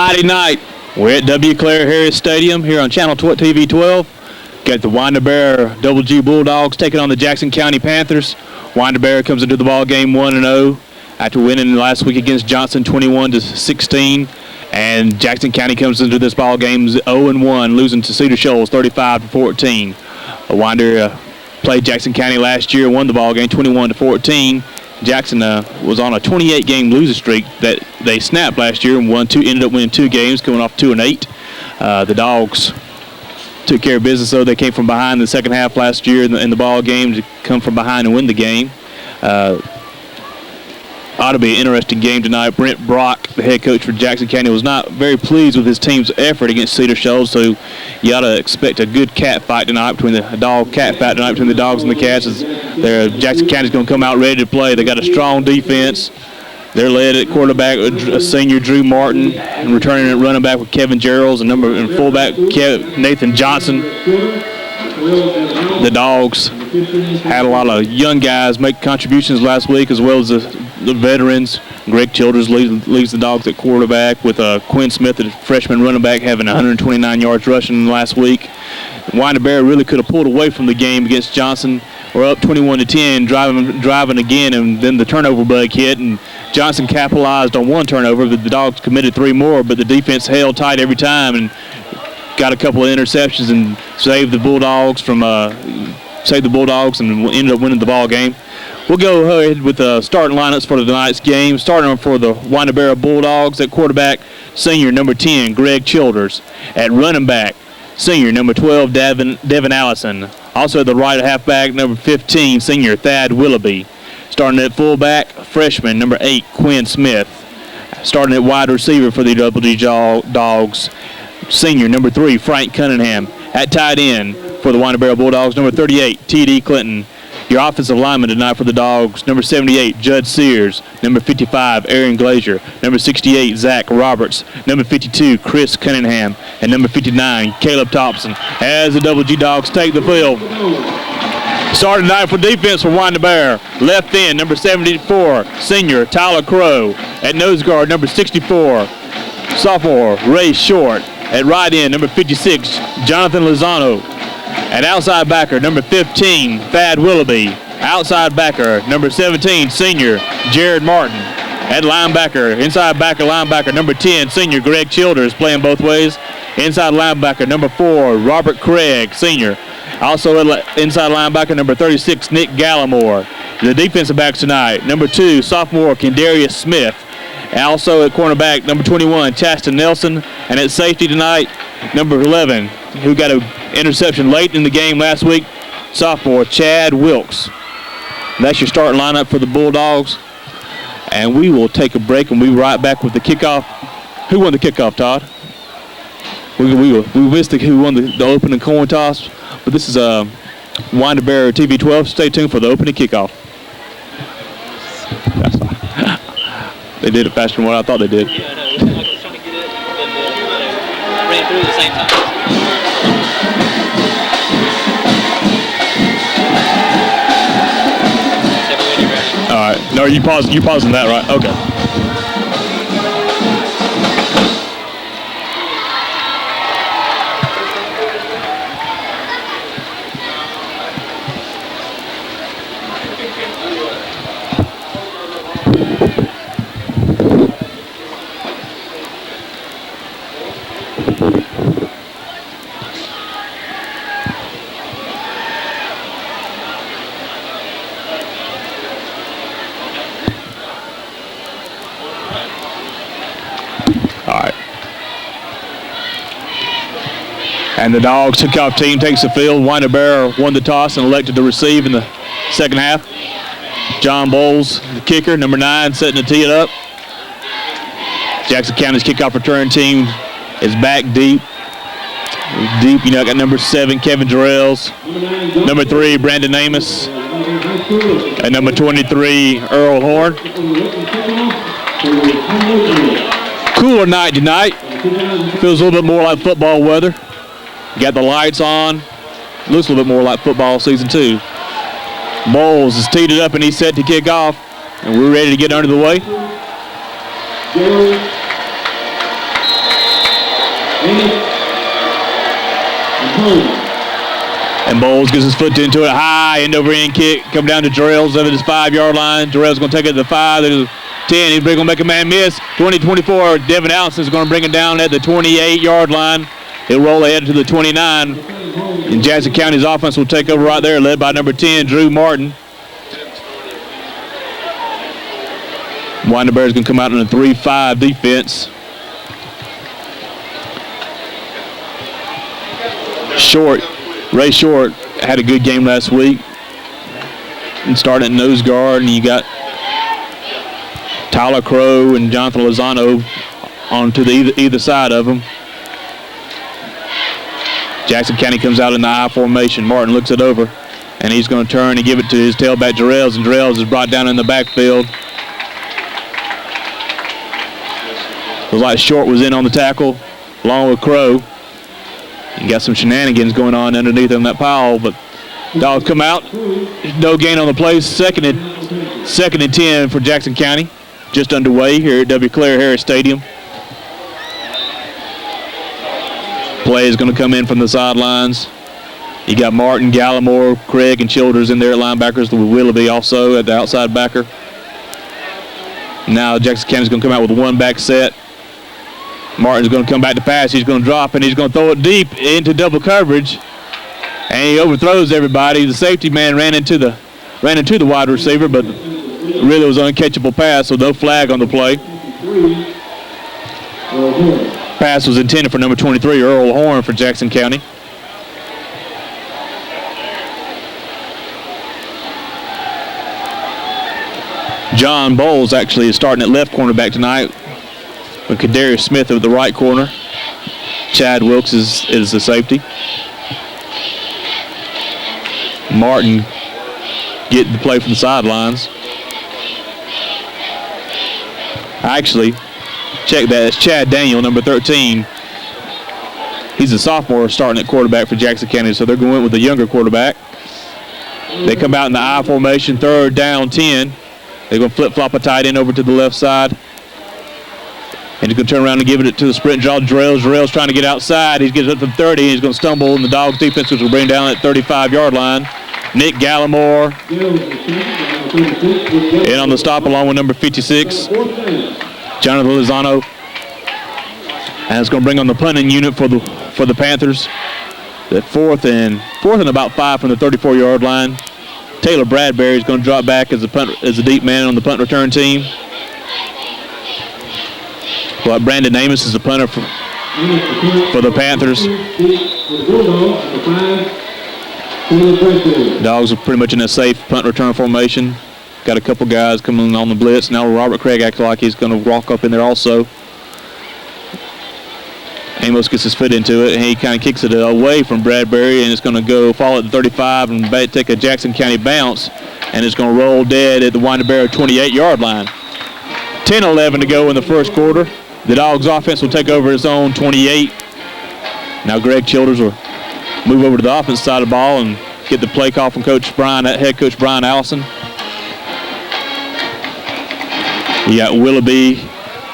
Friday night, we're at W. Claire Harris Stadium here on Channel TV 12. Got the Winder-Barrow Double G Bulldogs taking on the Jackson County Panthers. Winder-Barrow comes into the ball game 1-0 after winning last week against Johnson 21-16. And Jackson County comes into this ball game 0-1, losing to Cedar Shoals 35-14. Winder played Jackson County last year, won the ball game 21-14. Jackson was on a 28-game losing streak that they snapped last year and ended up winning 2 games, coming off 2-8. The Dogs took care of business, though. They came from behind the second half last year in the ball game to come from behind and win the game. Ought to be an interesting game tonight. Brent Brock, the head coach for Jackson County, was not very pleased with his team's effort against Cedar Shoals, so you ought to expect a good cat fight tonight between the Dogs and the Cats. Jackson County's going to come out ready to play. They got a strong defense. They're led at quarterback with senior Drew Martin, and returning at running back with Kevin Geralds, and fullback Nathan Johnson. The Dogs had a lot of young guys make contributions last week, as well as the veterans. Greg Childers leads the Dogs at quarterback, with Quinn Smith, the freshman running back, having 129 yards rushing last week. Winder-Barrow really could have pulled away from the game against Johnson. We're up 21-10, driving again, and then the turnover bug hit, and Johnson capitalized on 1 turnover. The Dogs committed 3 more, but the defense held tight every time and got a couple of interceptions and saved the Bulldogs and ended up winning the ball game. We'll go ahead with the starting lineups for tonight's game. Starting for the Winder-Barrow Bulldogs at quarterback, senior number 10, Greg Childers. At running back, senior number 12, Devin Allison. Also at the right halfback, number 15, senior Thad Willoughby. Starting at fullback, freshman number 8, Quinn Smith. Starting at wide receiver for the Double D Dogs, senior number 3, Frank Cunningham. At tight end for the Winder-Barrow Bulldogs, number 38, T.D. Clinton. Your offensive lineman tonight for the Dogs, number 78, Judd Sears. Number 55, Aaron Glazier. Number 68, Zach Roberts. Number 52, Chris Cunningham. And number 59, Caleb Thompson. As the Double G Dogs take the field. Starting tonight for defense for Winder-Barrow. Left end, number 74, senior Tyler Crow. At nose guard, number 64, sophomore Ray Short. At right end, number 56, Jonathan Lozano. At outside backer, number 15, Thad Willoughby. Outside backer, number 17, senior Jared Martin. At linebacker, inside backer, linebacker, number 10, senior Greg Childers, playing both ways. Inside linebacker, number 4, Robert Craig, senior. Also at inside linebacker, number 36, Nick Gallimore. The defensive backs tonight, number 2, sophomore Kendarius Smith. Also at cornerback, number 21, Chaston Nelson. And at safety tonight, number 11, who got an interception late in the game last week, sophomore Chad Wilkes. That's your starting lineup for the Bulldogs. And we will take a break and we'll be right back with the kickoff. Who won the kickoff, Todd? We missed who won the opening coin toss. But this is Winder-Barrow TV 12. Stay tuned for the opening kickoff. That's fine. They did it faster than what I thought they did. Yeah, I know. I was trying to get it, and I ran through at the same time. All right. No, you pausing that, right? Okay. And the Dogs kickoff team takes the field. Winder-Barrow won the toss and elected to receive in the second half. John Bowles, the kicker, number 9, setting the tee it up. Jackson County's kickoff return team is back deep. You know, got number 7, Kevin Jarrells. Number 3, Brandon Amos. And number 23, Earl Horn. Cooler night tonight. Feels a little bit more like football weather. Got the lights on. Looks a little bit more like football season 2. Bowles is teed it up and he's set to kick off. And we're ready to get under the way. And Bowles gets his foot into it. High end over end kick. Come down to Jarrell's over his 5-yard line. Jarrell's going to take it to the 5. There's 10. He's going to make a man miss. 20-24. Devin Allison is going to bring it down at the 28-yard line. He'll roll ahead to the 29. And Jackson County's offense will take over right there, led by number 10, Drew Martin. Winder-Barrow is going to come out in a 3-5 defense. Ray Short had a good game last week. And starting at nose guard, and you got Tyler Crow and Jonathan Lozano on to the either side of them. Jackson County comes out in the I formation. Martin looks it over, and he's going to turn and give it to his tailback, Jarrells, and Jarrells is brought down in the backfield. Looks like Short was in on the tackle, along with Crow. You got some shenanigans going on underneath in that pile, but Dogs come out. No gain on the play. Second and 10 for Jackson County. Just underway here at W. Claire Harris Stadium. Play is going to come in from the sidelines. You got Martin, Gallimore, Craig, and Childers in there at linebackers, with Willoughby also at the outside backer. Now Jackson County's going to come out with a one-back set. Martin's going to come back to pass. He's going to drop, and he's going to throw it deep into double coverage. And he overthrows everybody. The safety man ran into the wide receiver, but really was an uncatchable pass, so no flag on the play. Pass was intended for number 23, Earl Horn, for Jackson County. John Bowles actually is starting at left cornerback tonight, with Kadarius Smith at the right corner. Chad Wilkes is the safety. Martin getting the play from the sidelines. Actually, check that. It's Chad Daniel, number 13. He's a sophomore starting at quarterback for Jackson County, so they're going with the younger quarterback. They come out in the I formation, 3rd down 10. They're going to flip-flop a tight end over to the left side. And he's going to turn around and give it to the sprint draw. Jarrell's trying to get outside. He gets up to 30. He's going to stumble, and the Dogs defense will bring down at 35-yard line. Nick Gallimore in on the stop along with number 56, Jonathan Lozano. And it's going to bring on the punting unit for the Panthers. At fourth and about 5 from the 34-yard line. Taylor Bradbury is going to drop back as a deep man on the punt return team. Well, Brandon Amos is the punter for the Panthers. Dogs are pretty much in a safe punt return formation. Got a couple guys coming on the blitz. Now Robert Craig acts like he's going to walk up in there also. Amos gets his foot into it, and he kind of kicks it away from Bradbury, and it's going to fall at the 35 and take a Jackson County bounce, and it's going to roll dead at the Winder-Barrow 28-yard line. 10-11 to go in the first quarter. The Dogs offense will take over its own 28. Now Greg Childers will move over to the offense side of the ball and get the play call from head coach Brian Allison. You got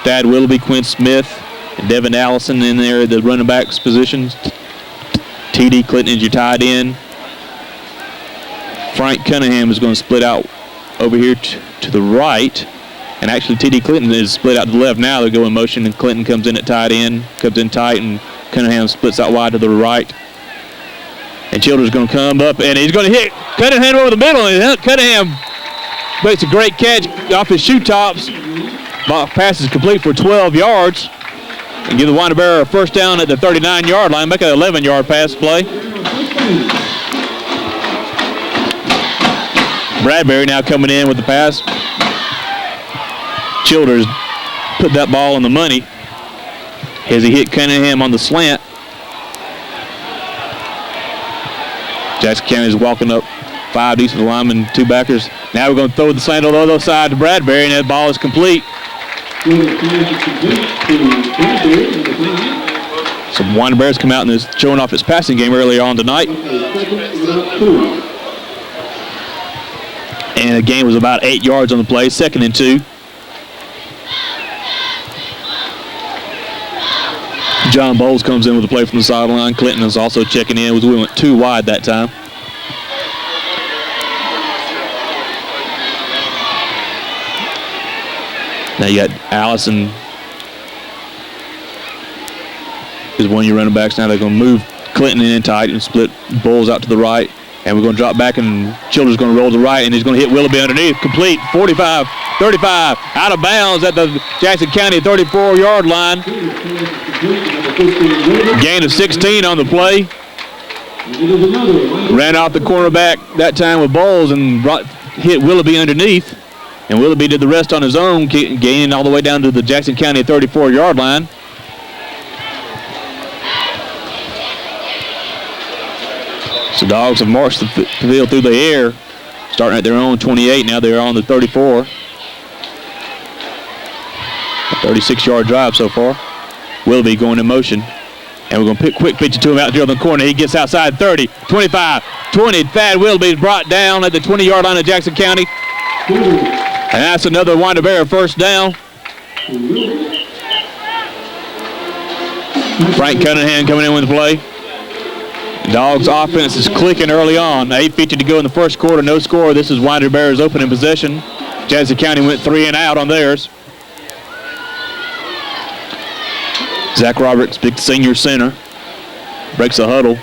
Thad Willoughby, Quinn Smith, and Devin Allison in there at the running backs positions. T.D. Clinton is your tight end. Frank Cunningham is going to split out over here to the right. And actually, T.D. Clinton is split out to the left now. They go in motion, and Clinton comes in at tight end, comes in tight, and Cunningham splits out wide to the right. And Childers going to come up, and he's going to hit Cunningham over the middle. And Cunningham makes a great catch off his shoe tops. Pass is complete for 12 yards. And give the Winder-Barrow a first down at the 39-yard line. Make an 11-yard pass play. Bradbury now coming in with the pass. Childers put that ball in the money as he hit Cunningham on the slant. Jackson County is walking up 5 decent linemen, 2 backers. Now we're going to throw the slant on the other side to Bradbury, and that ball is complete. So Winder-Barrow's come out and is showing off its passing game earlier on tonight. And the game was about 8 yards on the play, 2nd and 2. John Bowles comes in with a play from the sideline. Clinton is also checking in. We went 2 wide that time. Now you got Allison. Is one of your running backs now. They're going to move Clinton in tight and split Bowles out to the right. And we're going to drop back, and Childers going to roll to the right, and he's going to hit Willoughby underneath. Complete, 45, 35, out of bounds at the Jackson County 34-yard line. Gain of 16 on the play. Ran off the cornerback that time with Bowles and hit Willoughby underneath. And Willoughby did the rest on his own, gaining all the way down to the Jackson County 34-yard line. So Dogs have marched the field through the air, starting at their own 28. Now they're on the 34. A 36-yard drive so far. Willoughby going in motion. And we're going to quick pitch it to him out there on the corner. He gets outside 30, 25, 20. Thad Willoughby is brought down at the 20-yard line of Jackson County. And that's another Winder-Barrow first down. Frank Cunningham coming in with the play. Dogs offense is clicking early on. 8:50 to go in the first quarter, no score. This is Winder-Barrow's opening possession. Jackson County went 3 and out on theirs. Zach Roberts, big senior center, breaks a huddle.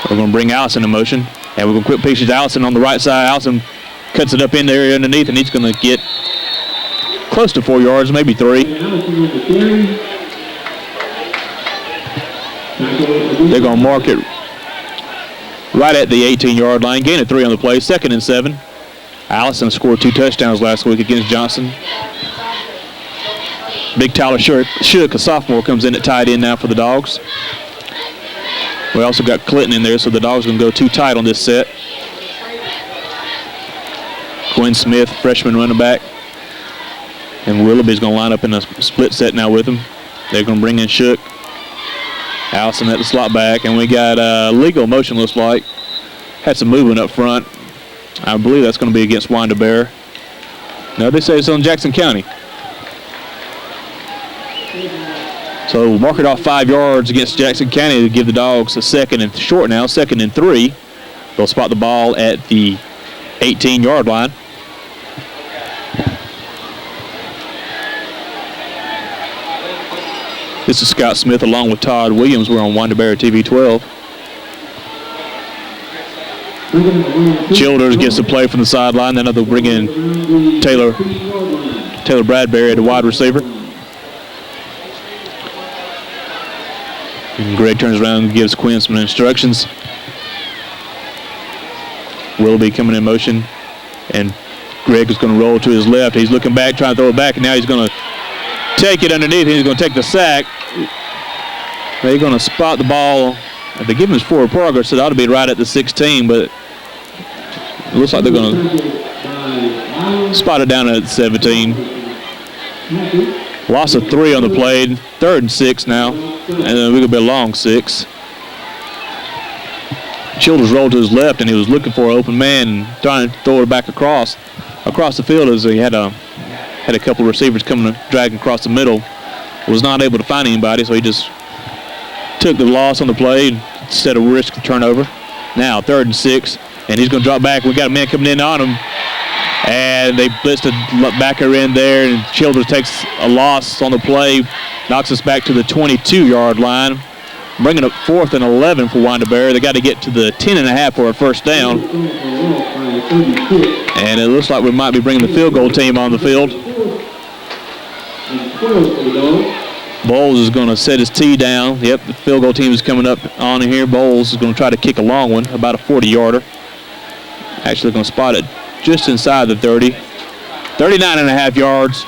We're going to bring Allison in motion, and we're going to quick pitch to Allison on the right side. Allison cuts it up in the area underneath, and he's going to get close to 4 yards, maybe 3. They're going to mark it right at the 18-yard line. Gain of 3 on the play. 2nd and 7. Allison scored 2 touchdowns last week against Johnson. Big Tyler Shook, a sophomore, comes in at tight end now for the Dogs. We also got Clinton in there, so the Dogs are going to go 2 tight on this set. Quinn Smith, freshman running back. And Willoughby's going to line up in a split set now with him. They're going to bring in Shook. Allison at the slot back, and we got legal motion, looks like. Had some movement up front. I believe that's going to be against Winder-Barrow. No, they say it's on Jackson County. So we'll mark it off 5 yards against Jackson County to give the Dogs a 2nd and short now, 2nd and 3. They'll spot the ball at the 18-yard line. This is Scott Smith along with Todd Williams. We're on Winder-Barrow TV 12. Childers gets the play from the sideline. Then they'll bring in Taylor Bradbury at the wide receiver. And Greg turns around and gives Quinn some instructions. Willoughby coming in motion. And Greg is going to roll to his left. He's looking back, trying to throw it back, and now he's going to take it underneath, and he's going to take the sack. They're going to spot the ball. If they give him his forward progress, it ought to be right at the 16, but it looks like they're going to spot it down at 17. Loss of 3 on the play. 3rd and 6 now, and then we're going to be a long 6. Childers rolled to his left, and he was looking for an open man and trying to throw it back across the field as he had a couple of receivers coming dragging across the middle. Was not able to find anybody, so he just took the loss on the play instead of risk the turnover. Now 3rd and 6, and he's going to drop back. We got a man coming in on him, and they blitzed a backer in there, and Childers takes a loss on the play, knocks us back to the 22-yard line, bringing up 4th and 11 for Winder-Barrow. They got to get to the 10.5 for a first down, and it looks like we might be bringing the field goal team on the field. Bowles is going to set his tee down. Yep, the field goal team is coming up on here. Bowles is going to try to kick a long one, about a 40-yarder. Actually going to spot it just inside the 30. 39.5 yards.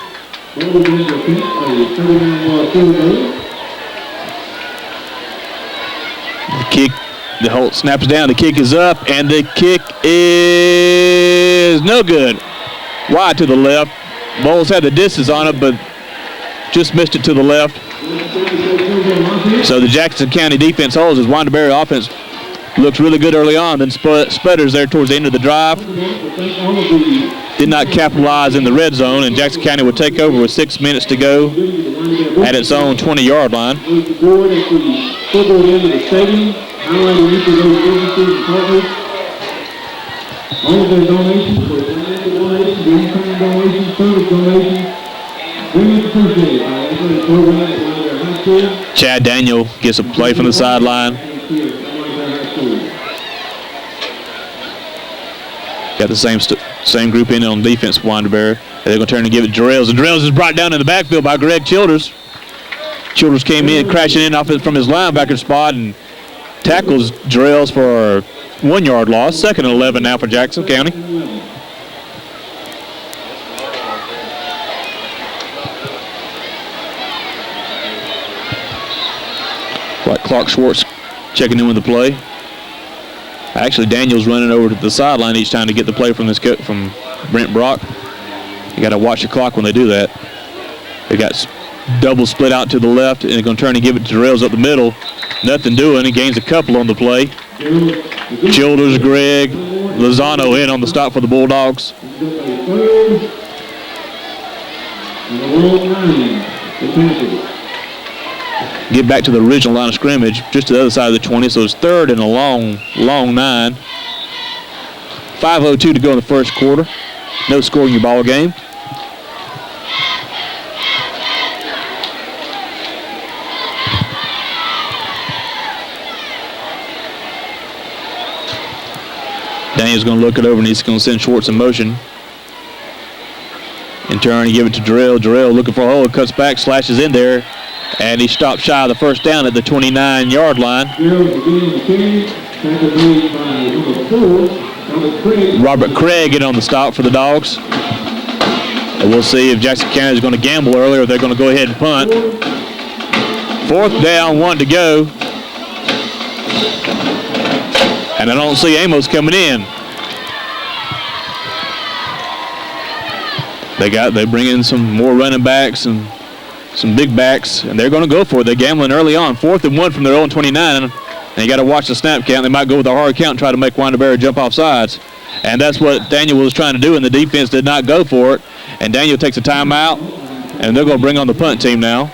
The kick, the Holt snaps down. The kick is up, and the kick is no good. Wide to the left. Bowles had the distance on it, but just missed it to the left. So the Jackson County defense holds as Winder-Barrow offense looks really good early on, then sputters there towards the end of the drive. did not capitalize in the red zone, and Jackson County will take over with 6 minutes to go at its own 20-yard line. All of their donations, their financial donations, their in-kind donations, service donations, very much appreciated by everybody program at Winder High School. Chad Daniel gets a play from the sideline. Got the same group in on defense for Winder-Barrow. They're going to turn and give it to Jarrells. And Jarrells is brought down in the backfield by Greg Childers. Childers came in, crashing in off from his linebacker spot and tackles Jarrells for a 1-yard loss. 2nd and 11 now for Jackson County. Like Clark Schwartz checking in with the play. Actually, Daniel's running over to the sideline each time to get the play from Brent Brock. You got to watch the clock when they do that. They got double split out to the left, and they're going to turn and give it to Jarrells up the middle. Nothing doing. He gains a couple on the play. Childers, Greg, Lozano in on the stop for the Bulldogs. Get back to the original line of scrimmage, just to the other side of the 20, so it's 3rd and a long 9. 5:02 to go in the first quarter. No score in your ball game. Daniel's going to look it over and he's going to send Schwartz in motion. In turn, he give it to Jarrell. Jarrell looking for a hole, cuts back, slashes in there, and he stopped shy of the first down at the 29-yard line. Robert Craig in on the stop for the Dogs. And we'll see if Jackson County is going to gamble early or they're going to go ahead and punt. 4th down, 1 to go. And I don't see Amos coming in. They bring in some more running backs and some big backs, and they're going to go for it. They're gambling early on. 4th and 1 from their own 29. And you got to watch the snap count. They might go with a hard count and try to make Winder-Barrow jump off sides. And that's what Daniel was trying to do, and the defense did not go for it. And Daniel takes a timeout, and they're going to bring on the punt team now.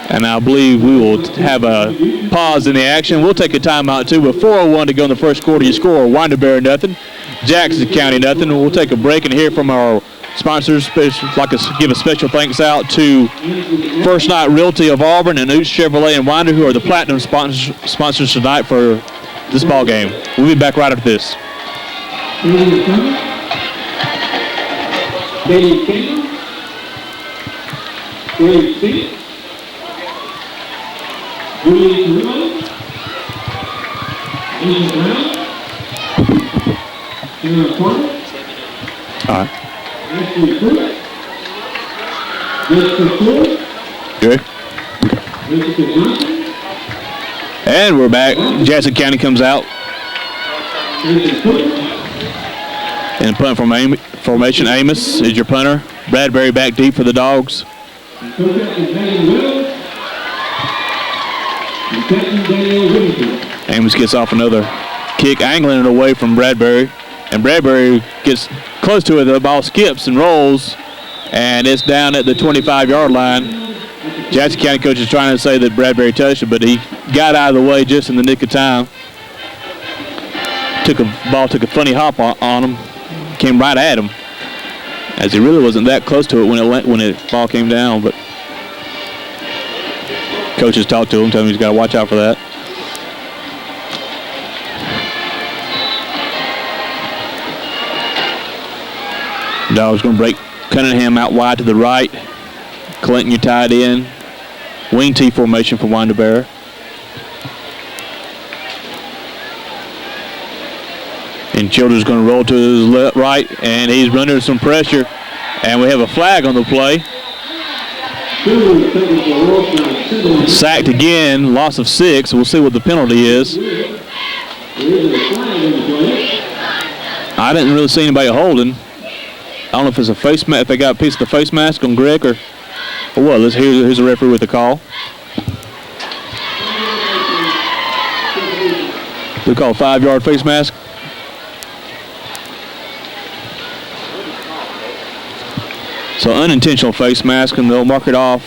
And I believe we will have a pause in the action. We'll take a timeout too, but 4:01 to go in the first quarter. You score Winder-Barrow nothing, Jackson County nothing. We'll take a break and hear from our sponsors. Like to give a special thanks out to First Night Realty of Auburn and Oots Chevrolet and Winder, who are the platinum sponsors tonight for this ball game. We'll be back right after this. All right. Good. And we're back. Jackson County comes out. In punt formation, Amos is your punter. Bradbury back deep for the Dogs. Amos gets off another kick, angling it away from Bradbury. And Bradbury gets close to it. The ball skips and rolls, and it's down at the 25-yard line. Jackson County coach is trying to say that Bradbury touched it, but he got out of the way just in the nick of time. Ball took a funny hop on him, came right at him, as he really wasn't that close to it when the ball came down. But coaches talked to him, told him he's got to watch out for that. Dogs going to break Cunningham out wide to the right. Clinton, you tied in. Wing T formation for Winder-Barrow. And Childers going to roll to his right, and he's under some pressure. And we have a flag on the play. Sacked again, loss of 6. We'll see what the penalty is. I didn't really see anybody holding. I don't know if it's a face mask, if they got a piece of the face mask on Greg or what. Here's the referee with the call. We call a 5-yard face mask. So unintentional face mask, and they'll mark it off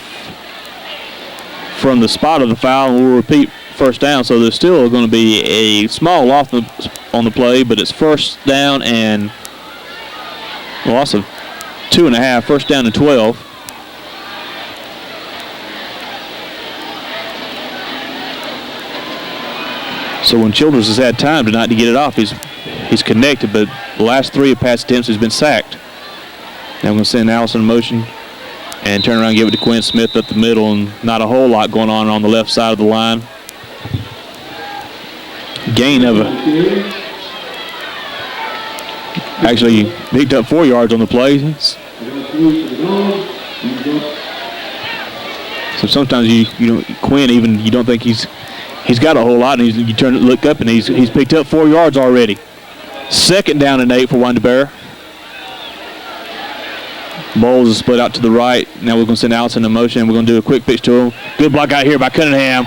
from the spot of the foul, and we'll repeat first down. So there's still going to be a small loss on the play, but it's first down and loss of 2.5, first down and 12. So when Childers has had time tonight to get it off, he's connected, but the last 3 pass attempts he's been sacked. Now I'm going to send Allison in motion and turn around and give it to Quinn Smith up the middle, and not a whole lot going on the left side of the line. Gain of actually picked up 4 yards on the play. So sometimes Quinn, even you don't think he's got a whole lot, and you look up and he's picked up 4 yards already. Second down and 8 for Winder-Barrow. Bowles is split out to the right. Now we're going to send Allison in motion. We're going to do a quick pitch to him. Good block out here by Cunningham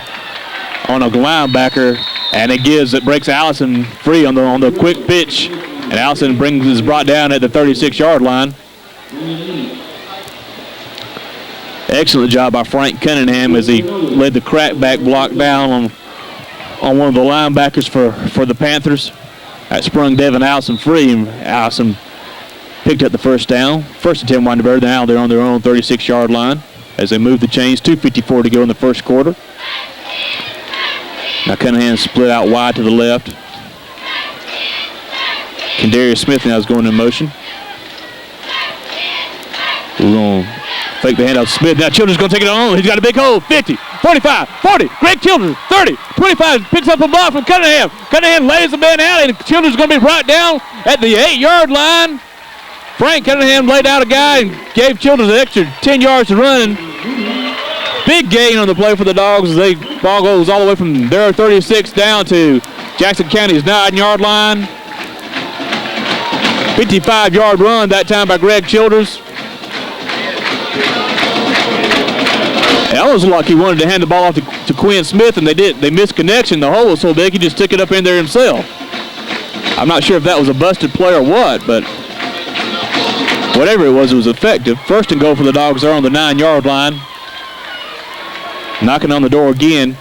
on a linebacker, and it breaks Allison free on the quick pitch, and Allison is brought down at the 36-yard line. Excellent job by Frank Cunningham as he led the crackback block down on one of the linebackers for the Panthers. That sprung Devin Allison free, and Allison picked up the first down. First attempt, Winder-Barrow. Now they're on their own 36-yard line as they move the chains. 2:54 to go in the first quarter. Now Cunningham split out wide to the left. Kendarius Smith now is going in motion. We're going to fake the handoff to Smith. Now Childers going to take it on. He's got a big hole. 50, 45, 40. Greg Childers, 30, 25. Picks up a block from Cunningham. Cunningham lays the man out, and Childers going to be brought down at the 8-yard line. Frank Cunningham laid out a guy and gave Childers an extra 10 yards to run. Big gain on the play for the Dogs as ball goes all the way from their 36 down to Jackson County's 9-yard line. 55-yard run that time by Greg Childers. Ellis looked like he wanted to hand the ball off to Quinn Smith, and they did. They missed connection. The hole was so big he just took it up in there himself. I'm not sure if that was a busted play or what, but whatever it was effective. First and goal for the Dogs there on the 9-yard line. Knocking on the door again.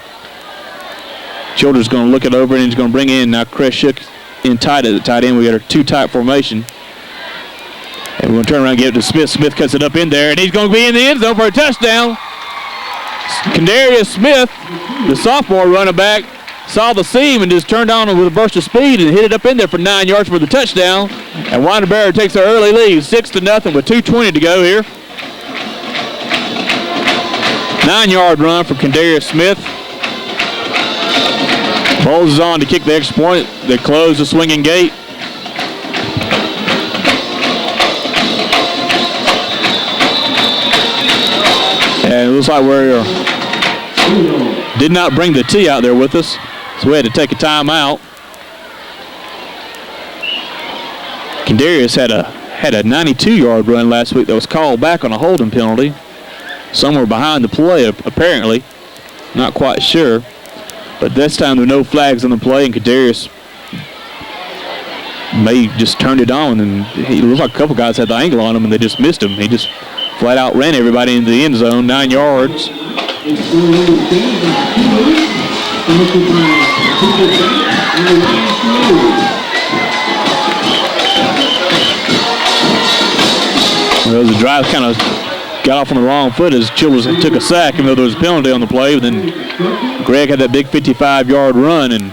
Childers going to look it over, and he's going to bring in now Chris Shook in tight at the tight end. We got a 2-tight formation. And we're going to turn around and give it to Smith. Smith cuts it up in there, and he's going to be in the end zone for a touchdown. Kendarius Smith, the sophomore running back, saw the seam and just turned on with a burst of speed and hit it up in there for 9 yards for the touchdown. And Winder-Barrow takes their early lead, 6-0 with 2:20 to go here. 9-yard run for Kendarius Smith. Bowles is on to kick the extra point. They close the swinging gate. And it looks like we did not bring the tee out there with us, so we had to take a timeout. Kendarius had a 92-yard run last week that was called back on a holding penalty. Somewhere behind the play, apparently. Not quite sure. But this time there were no flags on the play, and Kendarius may just turned it on, and he looked like a couple guys had the angle on him, and they just missed him. He just flat out ran everybody into the end zone, 9 yards. Well, the drive kind of got off on the wrong foot as Childers took a sack, even though there was a penalty on the play. But then Greg had that big 55-yard run, and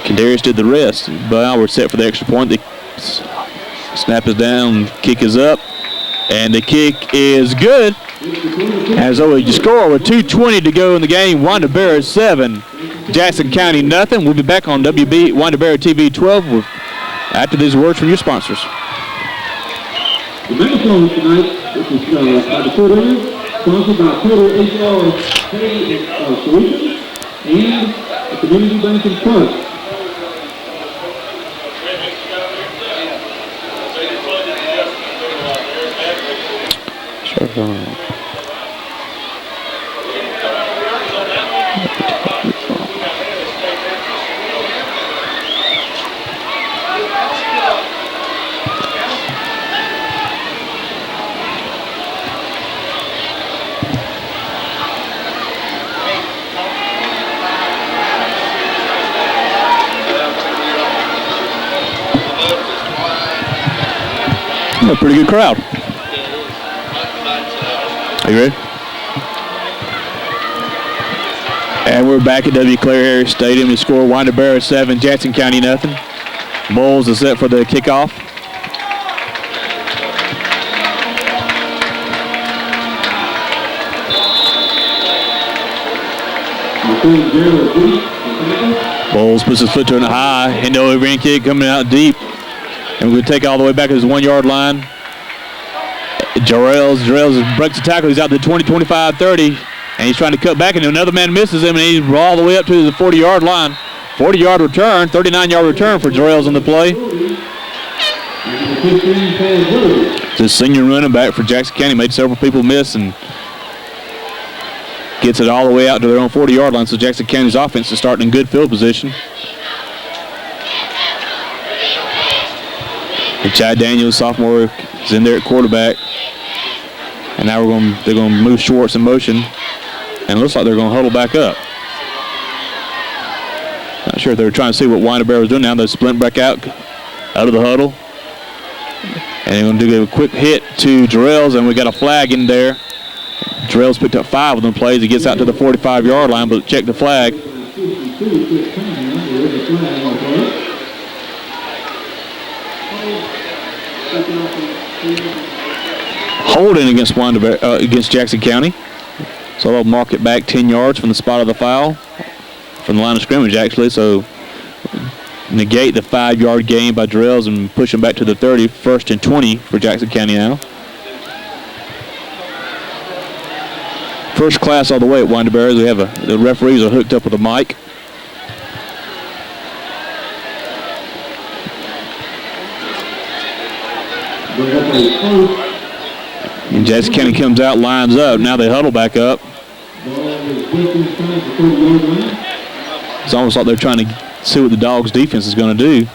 Kendarius did the rest. But now we're set for the extra point. The snap is down, kick is up, and the kick is good. As always, you score with 2:20 to go in the game. Winder-Barrow 7, Jackson County nothing. We'll be back on WB Winder-Barrow TV 12 after these words from your sponsors. The microphone tonight, this is by the Cordero, sponsored by Total HR Pay Solutions and the Community Bank and Trust. A pretty good crowd. Are you ready? And we're back at W. Clare Harris Stadium. The score, Winder-Barrow 7, Jackson County nothing. Bulls is set for the kickoff. Bulls puts his foot to it high. Into over in kick coming out deep. And we're going to take all the way back to his 1 yard line. Jarrells breaks the tackle. He's out to the 20, 25, 30. And he's trying to cut back, and another man misses him, and he's all the way up to the 40-yard line. 40-yard return, 39-yard return for Jarrells on the play. The senior running back for Jackson County made several people miss and gets it all the way out to their own 40-yard line, so Jackson County's offense is starting in good field position. And Chad Daniels, sophomore, is in there at quarterback. And now they're going to move Schwartz in motion. And it looks like they're going to huddle back up. Not sure if they were trying to see what Winder-Barrow was doing now. They splint back out of the huddle. And they're going to do a quick hit to Jarrells, and we got a flag in there. Jarrells picked up 5 of them plays. He gets out to the 45-yard line, but check the flag. Holding against against Jackson County. So they'll mark it back 10 yards from the spot of the foul, from the line of scrimmage actually. So negate the 5-yard gain by Jarrells and push them back to the 30, 1st and 20 for Jackson County now. First class all the way at Winder-Barrow. We have the referees are hooked up with a mic. And Jackson County comes out, lines up. Now they huddle back up. It's almost like they're trying to see what the Dogs' defense is going to do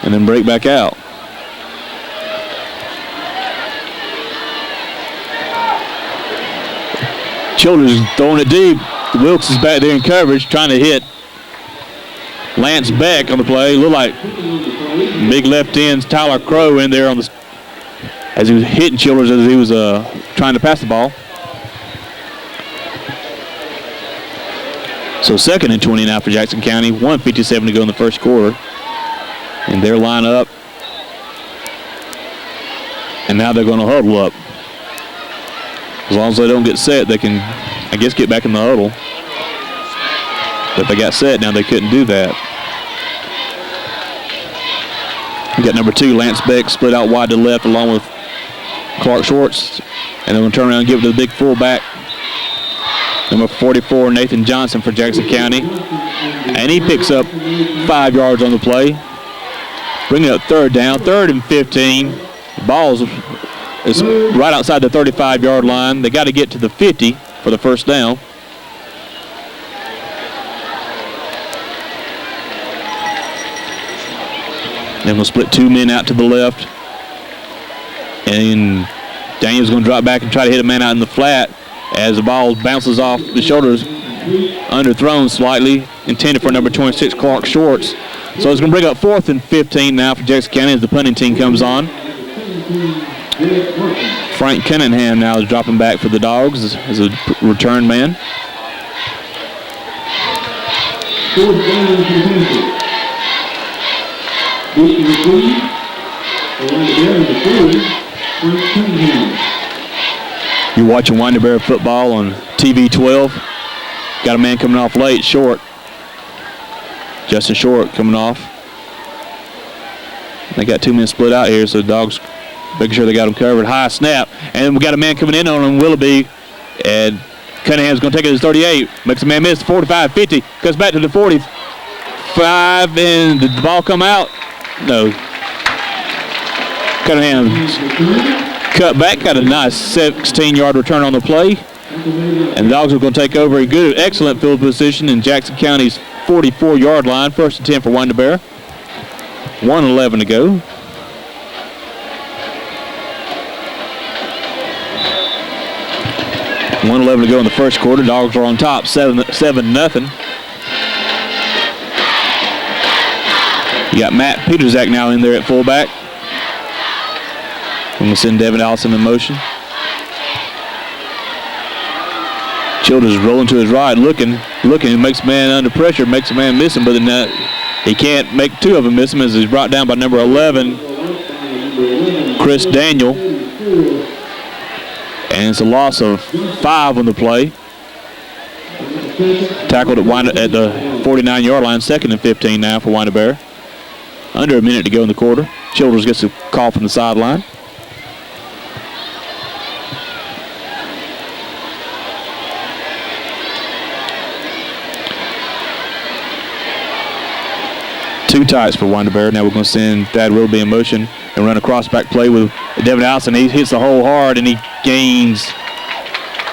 and then break back out. Childers throwing it deep. Wilkes is back there in coverage trying to hit Lance Beck on the play. Looked like big left end Tyler Crow in there on the as he was hitting Childers as he was trying to pass the ball. So 2nd and 20 now for Jackson County. 1:57 to go in the first quarter. And they're lined up. And now they're going to huddle up. As long as they don't get set, they can, I guess, get back in the huddle. But they got set, now they couldn't do that. We got number 2, Lance Beck, split out wide to left along with Clark Schwartz. And they're going to turn around and give it to the big fullback, number 44, Nathan Johnson for Jackson County. And he picks up 5 yards on the play. Bringing up 3rd down, 3rd and 15. The ball is right outside the 35-yard line. They got to get to the 50 for the first down. Then we'll split 2 men out to the left. And Daniel's going to drop back and try to hit a man out in the flat as the ball bounces off the shoulders, underthrown slightly, intended for number 26, Clark Schwartz. So it's going to bring up 4th and 15 now for Jackson County as the punting team comes on. Frank Cunningham now is dropping back for the Dogs as a return man. You're watching Winder-Barrow football on TV 12. Got a man coming off late, Short. Justin Short coming off. They got 2 men split out here, so the Dogs making sure they got them covered. High snap, and we got a man coming in on him, Willoughby, and Cunningham's going to take it to 38. Makes a man miss, 45, 50, goes back to the 45, and did the ball come out? No. Cunningham cut back, got a nice 16-yard return on the play. And the Dogs are going to take over a good, excellent field position in Jackson County's 44-yard line. 1st and 10 for Winder-Barrow. 1:11 to go. $1:11 to go in the first quarter. Dogs are on top, 7-0. You got Matt Peterzak now in there at fullback. I'm going to send Devin Allison in motion. Childers rolling to his right, looking. He makes a man under pressure, makes a man miss him, but then he can't make two of them miss him as he's brought down by number 11, Chris Daniel. And it's a loss of 5 on the play. Tackled at the 49-yard line, 2nd and 15 now for Winder-Barrow. Under a minute to go in the quarter. Childers gets a call from the sideline. Two tights for Winder-Barrow. Now we're going to send Thad Willoughby in motion and run a cross-back play with Devin Allison. He hits the hole hard, and he gains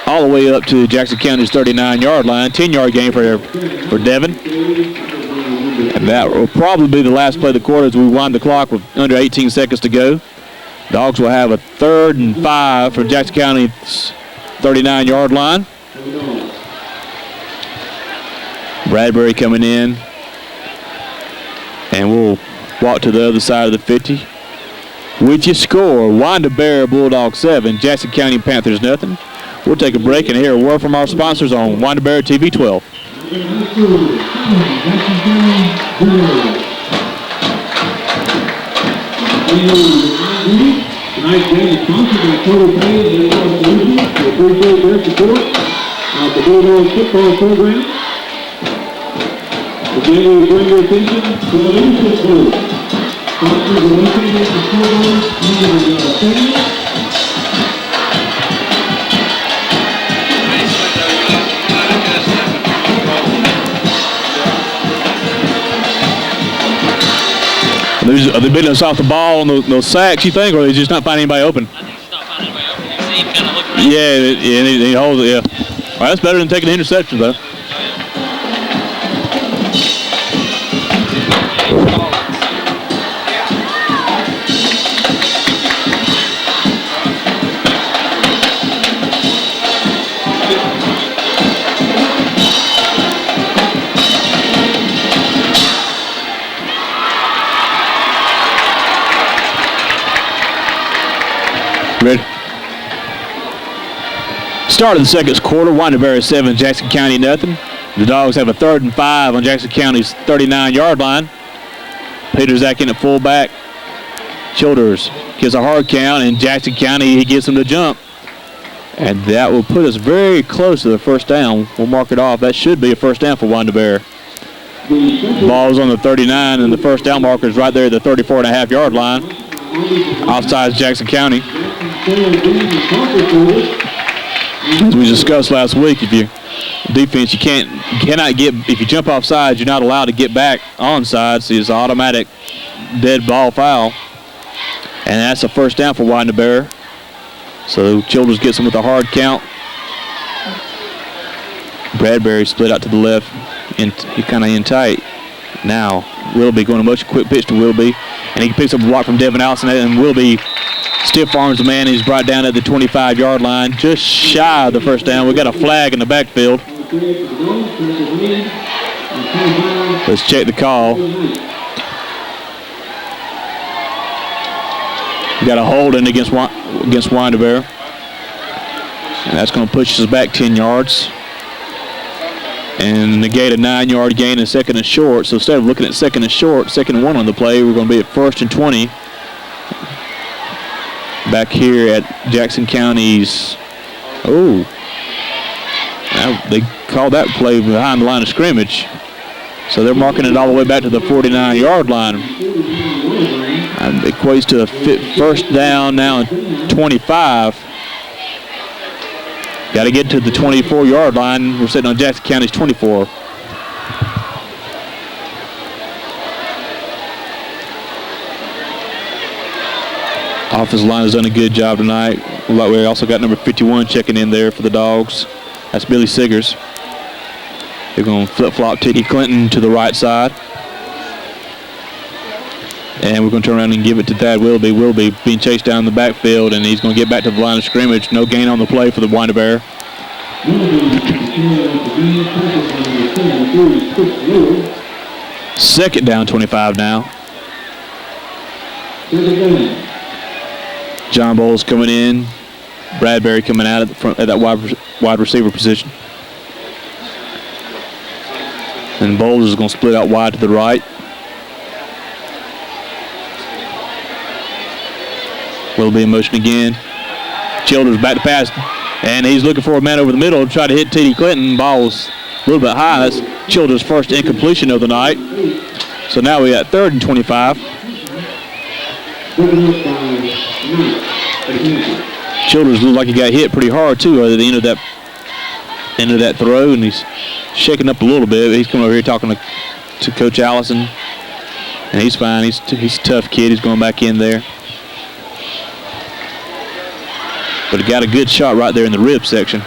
all the way up to Jackson County's 39-yard line. 10-yard gain for Devin. And that will probably be the last play of the quarter as we wind the clock with under 18 seconds to go. Dogs will have a 3rd and 5 from Jackson County's 39-yard line. Bradbury coming in. And we'll walk to the other side of the 50. With your score, Winder-Barrow Bulldogs 7, Jackson County Panthers nothing. We'll take a break and hear a word from our sponsors on Winder-Barrow TV 12. Tonight's game is sponsored by Total Pay and Solutions. We appreciate their support of the Bulldogs football program. Again, we bring your attention to the leadership group. Sponsors are located at the scoreboard and stadium. Are they beating us off the ball on those sacks, you think, or are they just not finding anybody open? I think he's not finding anybody open. You see him kind of look around. Yeah, and he holds it, yeah. All right, that's better than taking the interception, though. Ready? Start of the second quarter, Winder-Barrow 7, Jackson County nothing. The Dogs have a 3rd and 5 on Jackson County's 39-yard line. Peterzak in at fullback. Childers gets a hard count, and Jackson County, he gets him to jump. And that will put us very close to the first down. We'll mark it off. That should be a first down for Winder-Barrow. Ball's on the 39, and the first down marker is right there at the 34.5-yard line. Offsides Jackson County. As we discussed last week, if you defense, you cannot get, if you jump off sides, you're not allowed to get back on sides. So it's an automatic dead ball foul. And that's a first down for Winder-Barrow. So Childers gets him with a hard count. Bradbury split out to the left, and he kind of in tight. Now Willoughby going to motion, quick pitch to Willoughby, and he picks up a block from Devin Allison, and Willoughby stiff arms the man. He's brought down at the 25-yard line, just shy of the first down. We got a flag in the backfield. Let's check the call. We got a holding against Winder-Barrow, and that's going to push us back 10 yards. And negate a 9-yard gain and 2nd and short. So instead of looking at 2nd and short, 2nd and 1 on the play, we're going to be at 1st and 20. Back here at Jackson County's. Oh. Now they called that play behind the line of scrimmage. So they're marking it all the way back to the 49-yard line. And it equates to a first down now and 25. Got to get to the 24-yard line. We're sitting on Jackson County's 24. Offensive line has done a good job tonight. We also got number 51 checking in there for the Dogs. That's Billy Siggers. They're going to flip-flop Teddy Clinton to the right side. And we're going to turn around and give it to Thad Willoughby. Willoughby being chased down the backfield, and he's going to get back to the line of scrimmage. No gain on the play for the Winder-Barrow. Second down, 25 now. John Bowles coming in. Bradbury coming out at the front at that wide receiver position. And Bowles is going to split out wide to the right. Will be in motion again. Childers back to pass. And he's looking for a man over the middle to try to hit T.D. Clinton. Ball's a little bit high. That's Childers' first incompletion of the night. So now we got 3rd and 25. Childers looked like he got hit pretty hard too at the end of that throw, and he's shaking up a little bit. He's coming over here talking to Coach Allison, and he's fine. He's a tough kid. He's going back in there. But he got a good shot right there in the rib section.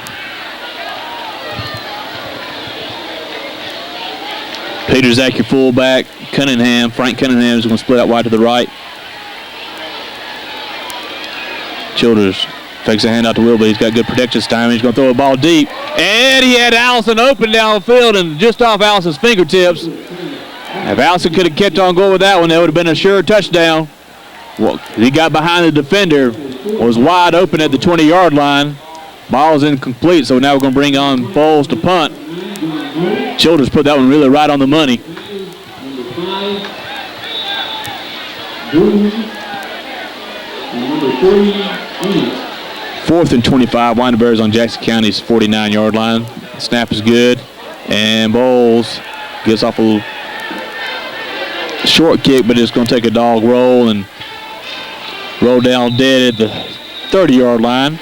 Peter Zach, your fullback. Frank Cunningham is going to split out wide to the right. Childers fakes a handout to Wilby. He's got good protection time. He's going to throw a ball deep. And he had Allison open downfield and just off Allison's fingertips. If Allison could have kept on going with that one, that would have been a sure touchdown. Well, he got behind the defender, was wide open at the 20-yard line. Ball's incomplete, so now we're going to bring on Bowles to punt. Childers put that one really right on the money. Fourth and 25. Winder-Barrow's on Jackson County's 49-yard line. Snap is good, and Bowles gets off a little short kick, but it's going to take a dog roll and roll down dead at the 30-yard line.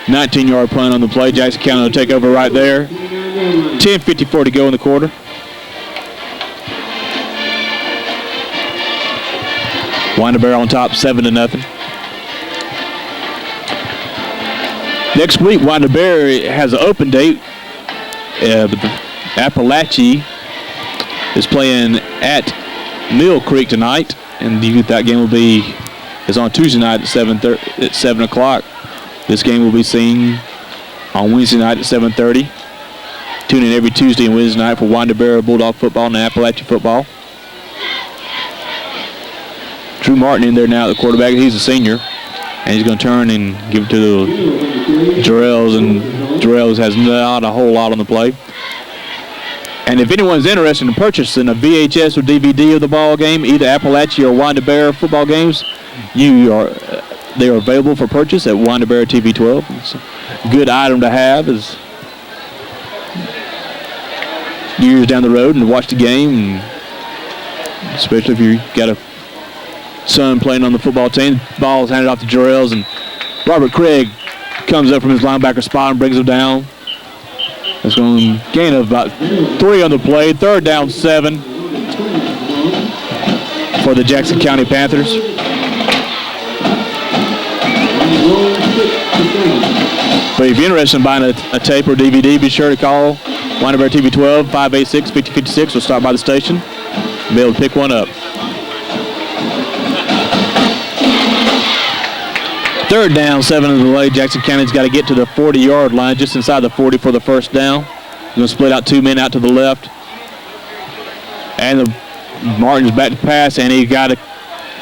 19-yard punt on the play. Jackson County will take over right there. 10:54 to go in the quarter. Winder-Barrow on top, 7-0. Next week, Winder-Barrow has an open date. Appalachia is playing at Mill Creek tonight, and that game is on Tuesday night at 7 o'clock. This game will be seen on Wednesday night at 7:30. Tune in every Tuesday and Wednesday night for Winder-Barrow Bulldog football and Appalachia football. Drew Martin in there now at the quarterback. He's a senior, and he's going to turn and give it to Jarrells, and Jarrells has not a whole lot on the play. And if anyone's interested in purchasing a VHS or DVD of the ball game, either Appalachia or Winder-Barrow football games, they are available for purchase at Winder-Barrow TV 12. It's a good item to have as years down the road and to watch the game, and especially if you got a son playing on the football team. Ball is handed off to Jarrells, and Robert Craig comes up from his linebacker spot and brings him down. It's going to gain of about 3 on the play. 3rd down 7 for the Jackson County Panthers. But if you're interested in buying a tape or DVD, be sure to call Winder-Barrow TV 12, 586-5056, or stop by the station and be able to pick one up. 3rd down, 7 of the way. Jackson County's got to get to the 40-yard line, just inside the 40 for the first down. He's going to split out 2 men out to the left. And Martin's back to pass, and he got a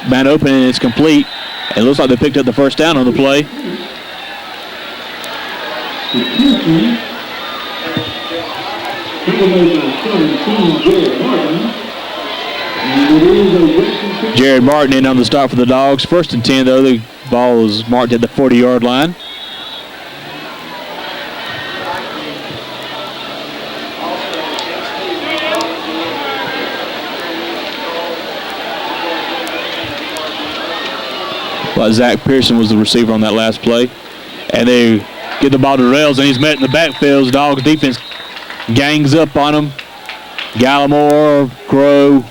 man open, and it's complete. It looks like they picked up the first down on the play. Jared Martin in on the stop for the Dogs. 1st and 10, though. The ball is marked at the 40-yard line. But Zach Pearson was the receiver on that last play. And they get the ball to Rails, and he's met in the backfield. Dogs defense gangs up on him. Gallimore, Crow,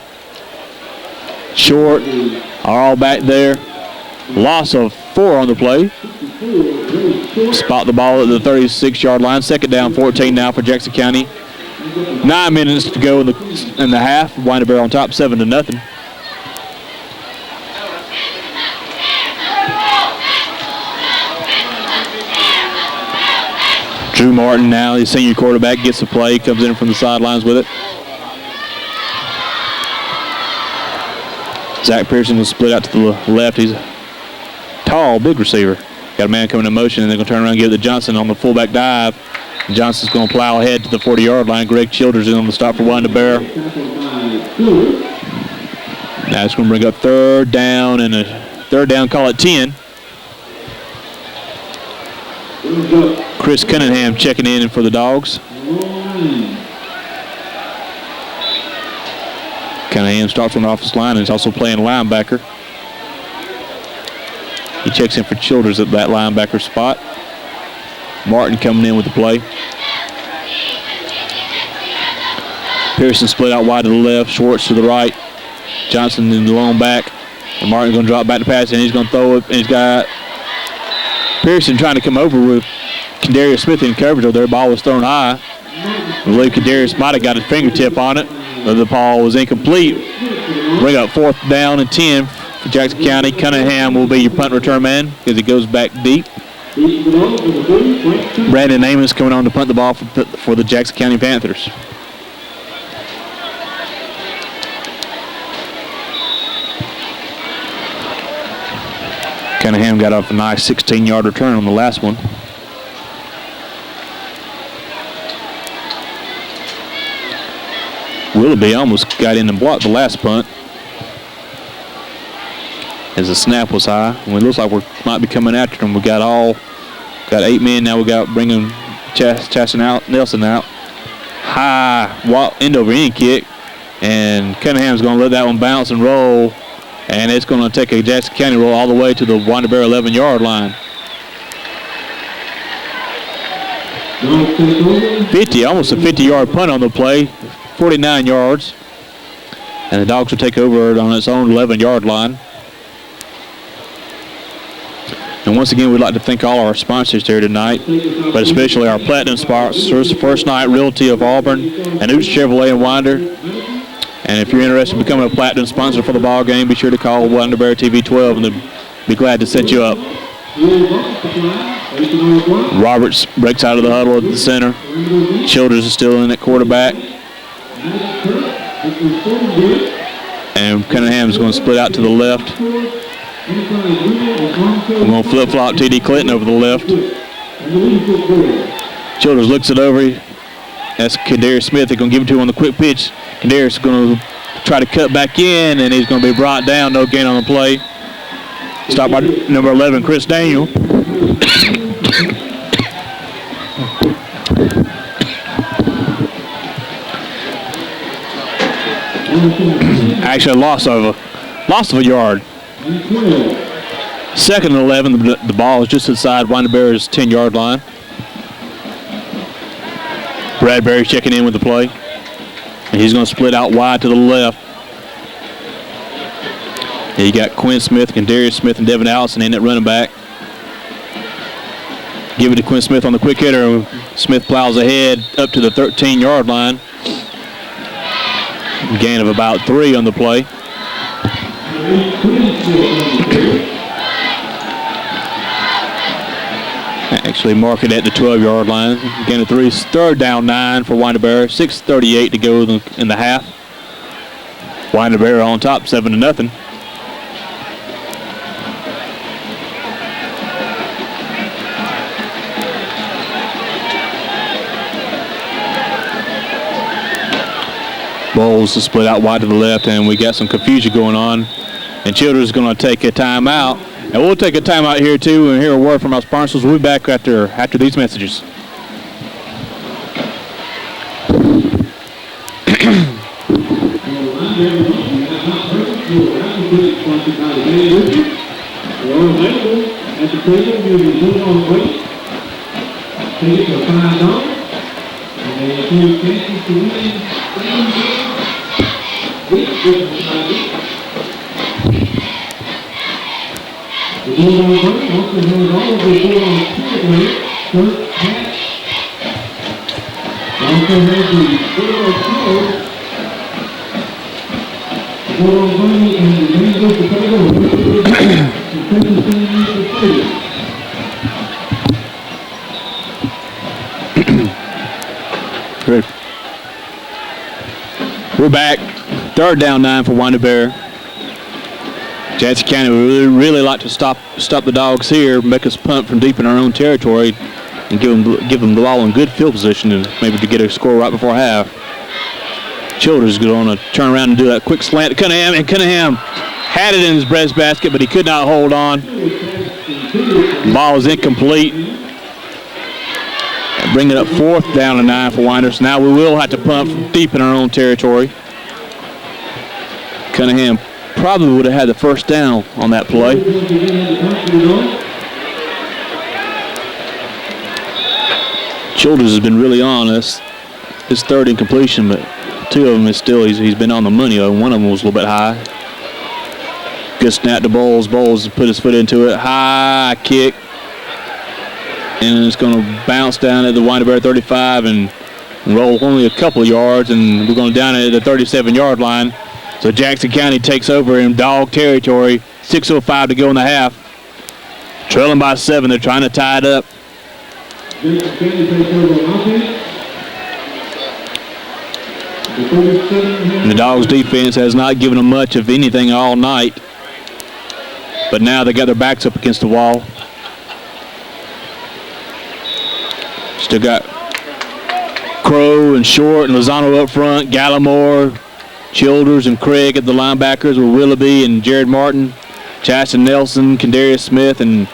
Short are all back there. Loss of 4 on the play. Spot the ball at the 36-yard line. 2nd down, 14 now for Jackson County. 9 minutes to go in the half. Winder-Barrow on top, 7-0. Drew Martin now, the senior quarterback, gets the play, comes in from the sidelines with it. Zach Pearson will split out to the left. He's a Hall, big receiver. Got a man coming in motion, and they're going to turn around and give it to Johnson on the fullback dive. And Johnson's going to plow ahead to the 40-yard line. Greg Childers is on the stop for Winder-Barrow. Now it's going to bring up third down, call it 10. Chris Cunningham checking in for the Dogs. Cunningham starts on the offensive line and is also playing linebacker. He checks in for Childers at that linebacker spot. Martin coming in with the play. Pearson split out wide to the left, Schwartz to the right. Johnson in the long back. And Martin going to drop back to pass, and he's going to throw it. And he's got Pearson trying to come over with Kadarius Smith in coverage over there. Ball was thrown high. I believe Kadarius might have got his fingertip on it, but the ball was incomplete. Bring up 4th down and 10 for Jackson County. Cunningham will be your punt return man because he goes back deep. Brandon Amos coming on to punt the ball for the Jackson County Panthers. Cunningham got off a nice 16-yard return on the last one. Willoughby almost got in and blocked the last punt as the snap was high. And it looks like we might be coming after them. We got 8 men now. We got bringing Chaston out, Nelson out. High end over end kick, and Cunningham's going to let that one bounce and roll. And it's going to take a Jackson County roll all the way to the Winder-Barrow 11-yard line. 50, almost a 50-yard punt on the play, 49 yards. And the Dogs will take over on its own 11-yard line. And once again, we'd like to thank all our sponsors here tonight, but especially our platinum sponsors, First Night Realty of Auburn and Oots Chevrolet and Winder. And if you're interested in becoming a platinum sponsor for the ball game, be sure to call Winder-Barrow TV 12, and they'll be glad to set you up. Roberts breaks out of the huddle at the center. Childers is still in at quarterback. And Cunningham's going to split out to the left. We're going to flip-flop T.D. Clinton over the left. Childers looks it over. That's Kadarius Smith. They're going to give it to him on the quick pitch. Kadarius is going to try to cut back in, and he's going to be brought down. No gain on the play. Stopped by number 11, Chris Daniel. Actually, loss of a yard. 2nd and 11. The ball is just inside Winder-Barrow's 10-yard line. Bradbury checking in with the play. And he's going to split out wide to the left. And you got Quinn Smith, Kadarius Smith, and Devin Allison in at running back. Give it to Quinn Smith on the quick hitter. Smith plows ahead up to the 13-yard line. Gain of about 3 on the play. Actually mark it at the 12-yard line. Gain of 3. 3rd down 9 for Winder-Barrow. 6:38 to go in the half. Winder-Barrow on top, 7-0. Bowles is split out wide to the left, and we got some confusion going on. And Childers is going to take a timeout. And we'll take a timeout here, too, and hear a word from our sponsors. We'll be back after these messages. We're back. 3rd down 9 for Winder-Barrow. Jackson County would really like to stop the Dogs here, make us punt from deep in our own territory, and give them the ball in good field position and maybe to get a score right before half. Childers is going to turn around and do that quick slant to Cunningham, and Cunningham had it in his breastbasket, but he could not hold on. Ball is incomplete. And bring it up 4th down and 9 for Winders. Now we will have to punt from deep in our own territory. Cunningham probably would have had the first down on that play. Childers has been really on us. His 3rd incompletion, but 2 of them is still, he's been on the money. One of them was a little bit high. Good snap to Bowles. Bowles put his foot into it. High kick. And it's going to bounce down at the Winder-Barrow 35 and roll only a couple of yards, and we're going down at the 37-yard line. So Jackson County takes over in Dog territory. 6:05 to go in the half. Trailing by 7. They're trying to tie it up. Jackson County takes over on offense. And the Dogs defense has not given them much of anything all night. But now they got their backs up against the wall. Still got Crow and Short and Lozano up front. Gallimore, Childers, and Craig at the linebackers with Willoughby and Jared Martin. Chaston Nelson, Kendarius Smith, and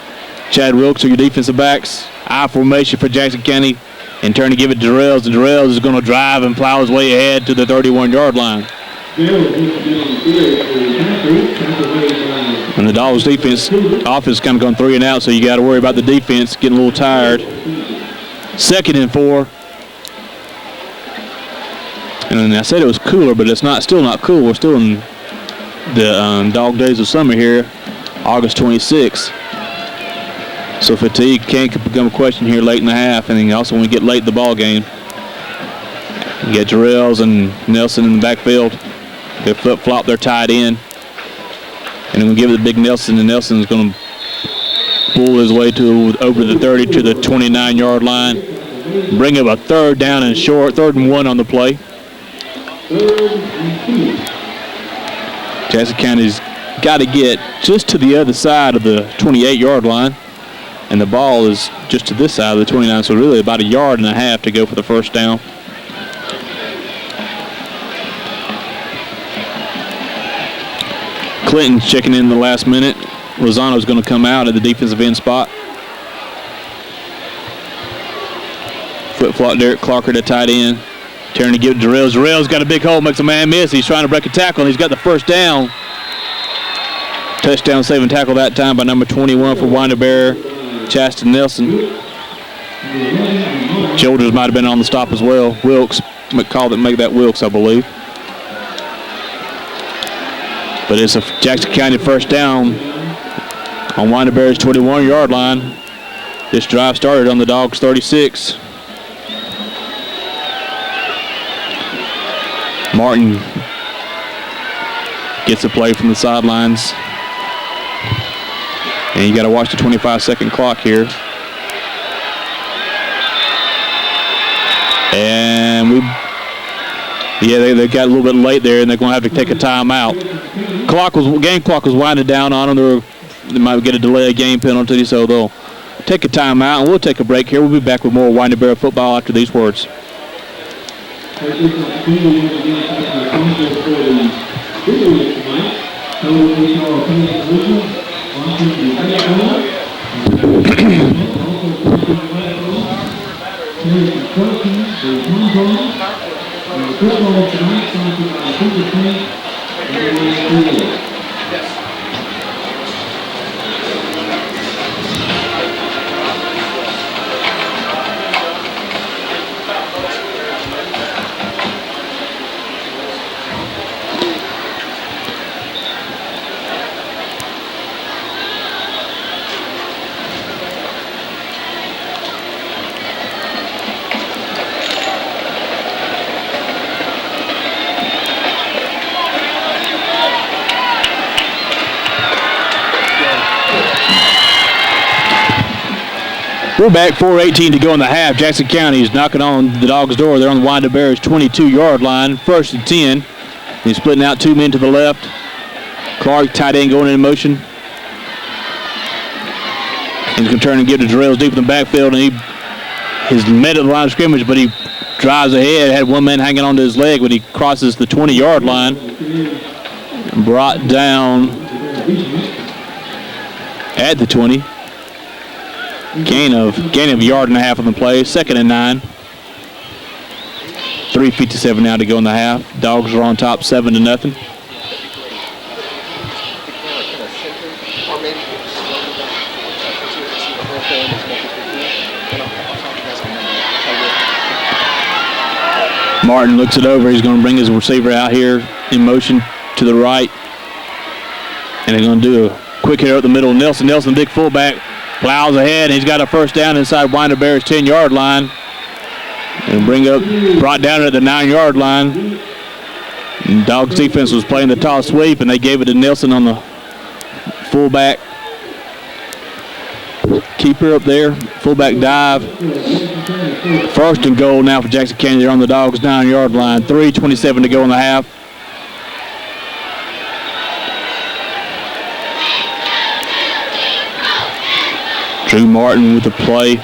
Chad Wilkes are your defensive backs. I formation for Jackson County. And turn to give it to Durrells, and Durrells is going to drive and plow his way ahead to the 31-yard line. And the Dogs defense, offense kind of going 3 and out, so you got to worry about the defense getting a little tired. 2nd and 4. And I said it was cooler, but it's still not cool. We're still in the dog days of summer here, August 26th. So fatigue can't become a question here late in the half, and then also when we get late in the ball game. You get Durrells and Nelson in the backfield. They flip-flop, they're tied in. And then we give it to Big Nelson, and Nelson's going to pull his way over the 30 to the 29-yard line. Bring up a 3rd down and short, 3rd and 1 on the play. Jackson County's got to get just to the other side of the 28-yard line. And the ball is just to this side of the 29, so really about 1.5 yards to go for the first down. Clinton's checking in the last minute. Rosano's going to come out at the defensive end spot. Flip-flop Derek Clarker to tight end. Turning to give it to Durrells. Durrells got a big hole, makes a man miss. He's trying to break a tackle, and he's got the first down. Touchdown saving tackle that time by number 21 for Winder-Barrow, Chaston Nelson. Childers might have been on the stop as well. Wilkes, McCall that make that Wilkes, I believe. But it's a Jackson County first down on Winder-Barrow's 21-yard line. This drive started on the Dogs' 36. Martin gets a play from the sidelines. And you got to watch the 25-second clock here. And they got a little bit late there, and they're going to have to take a timeout. Game clock was winding down on them. They might get a delay game penalty, so they'll take a timeout, and we'll take a break here. We'll be back with more Winder-Barrow football after these words. We're back, 4:18 to go in the half. Jackson County is knocking on the Dogs' door. They're on the Winder-Barrow's 22-yard line, 1st and 10. He's splitting out 2 men to the left. Clark, tight end, going in motion. He's going to turn and give to Jarrell's deep in the backfield, and he's met at the line of scrimmage, but he drives ahead. Had one man hanging onto his leg when he crosses the 20-yard line. Brought down at the 20. Gain of a yard and a half on the play. 2nd and 9. 3:57 now to go in the half. Dogs are on top 7-0. Martin looks it over. He's going to bring his receiver out here in motion to the right. And they're going to do a quick hit up the middle. Nelson, big fullback, plows ahead. And he's got a first down inside Winder-Barrow's 10-yard line. And brought down at the 9-yard line. And Dogs defense was playing the toss sweep, and they gave it to Nelson on the fullback. Keeper up there, fullback dive. 1st and goal now for Jackson County. They're on the Dogs' 9-yard line. 3:27 to go in the half. Drew Martin with the play.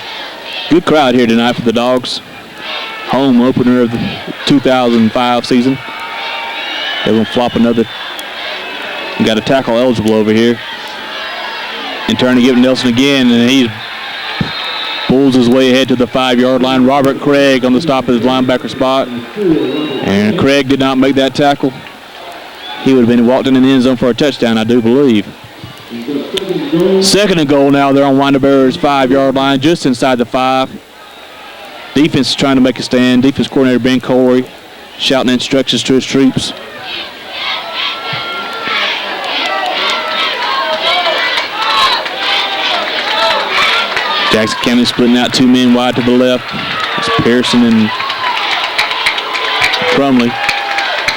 Good crowd here tonight for the Dogs. Home opener of the 2005 season. They're going to flop another. Got a tackle eligible over here. And turn to give Nelson again, and he pulls his way ahead to the 5-yard line. Robert Craig on the stop of his linebacker spot. And Craig did not make that tackle. He would have been walked in the end zone for a touchdown, I do believe. 2nd and goal now. They're on Winder-Barrow's 5-yard line, just inside the 5. Defense is trying to make a stand. Defense coordinator Ben Corey shouting instructions to his troops. Jackson County splitting out 2 men wide to the left. It's Pearson and Crumley.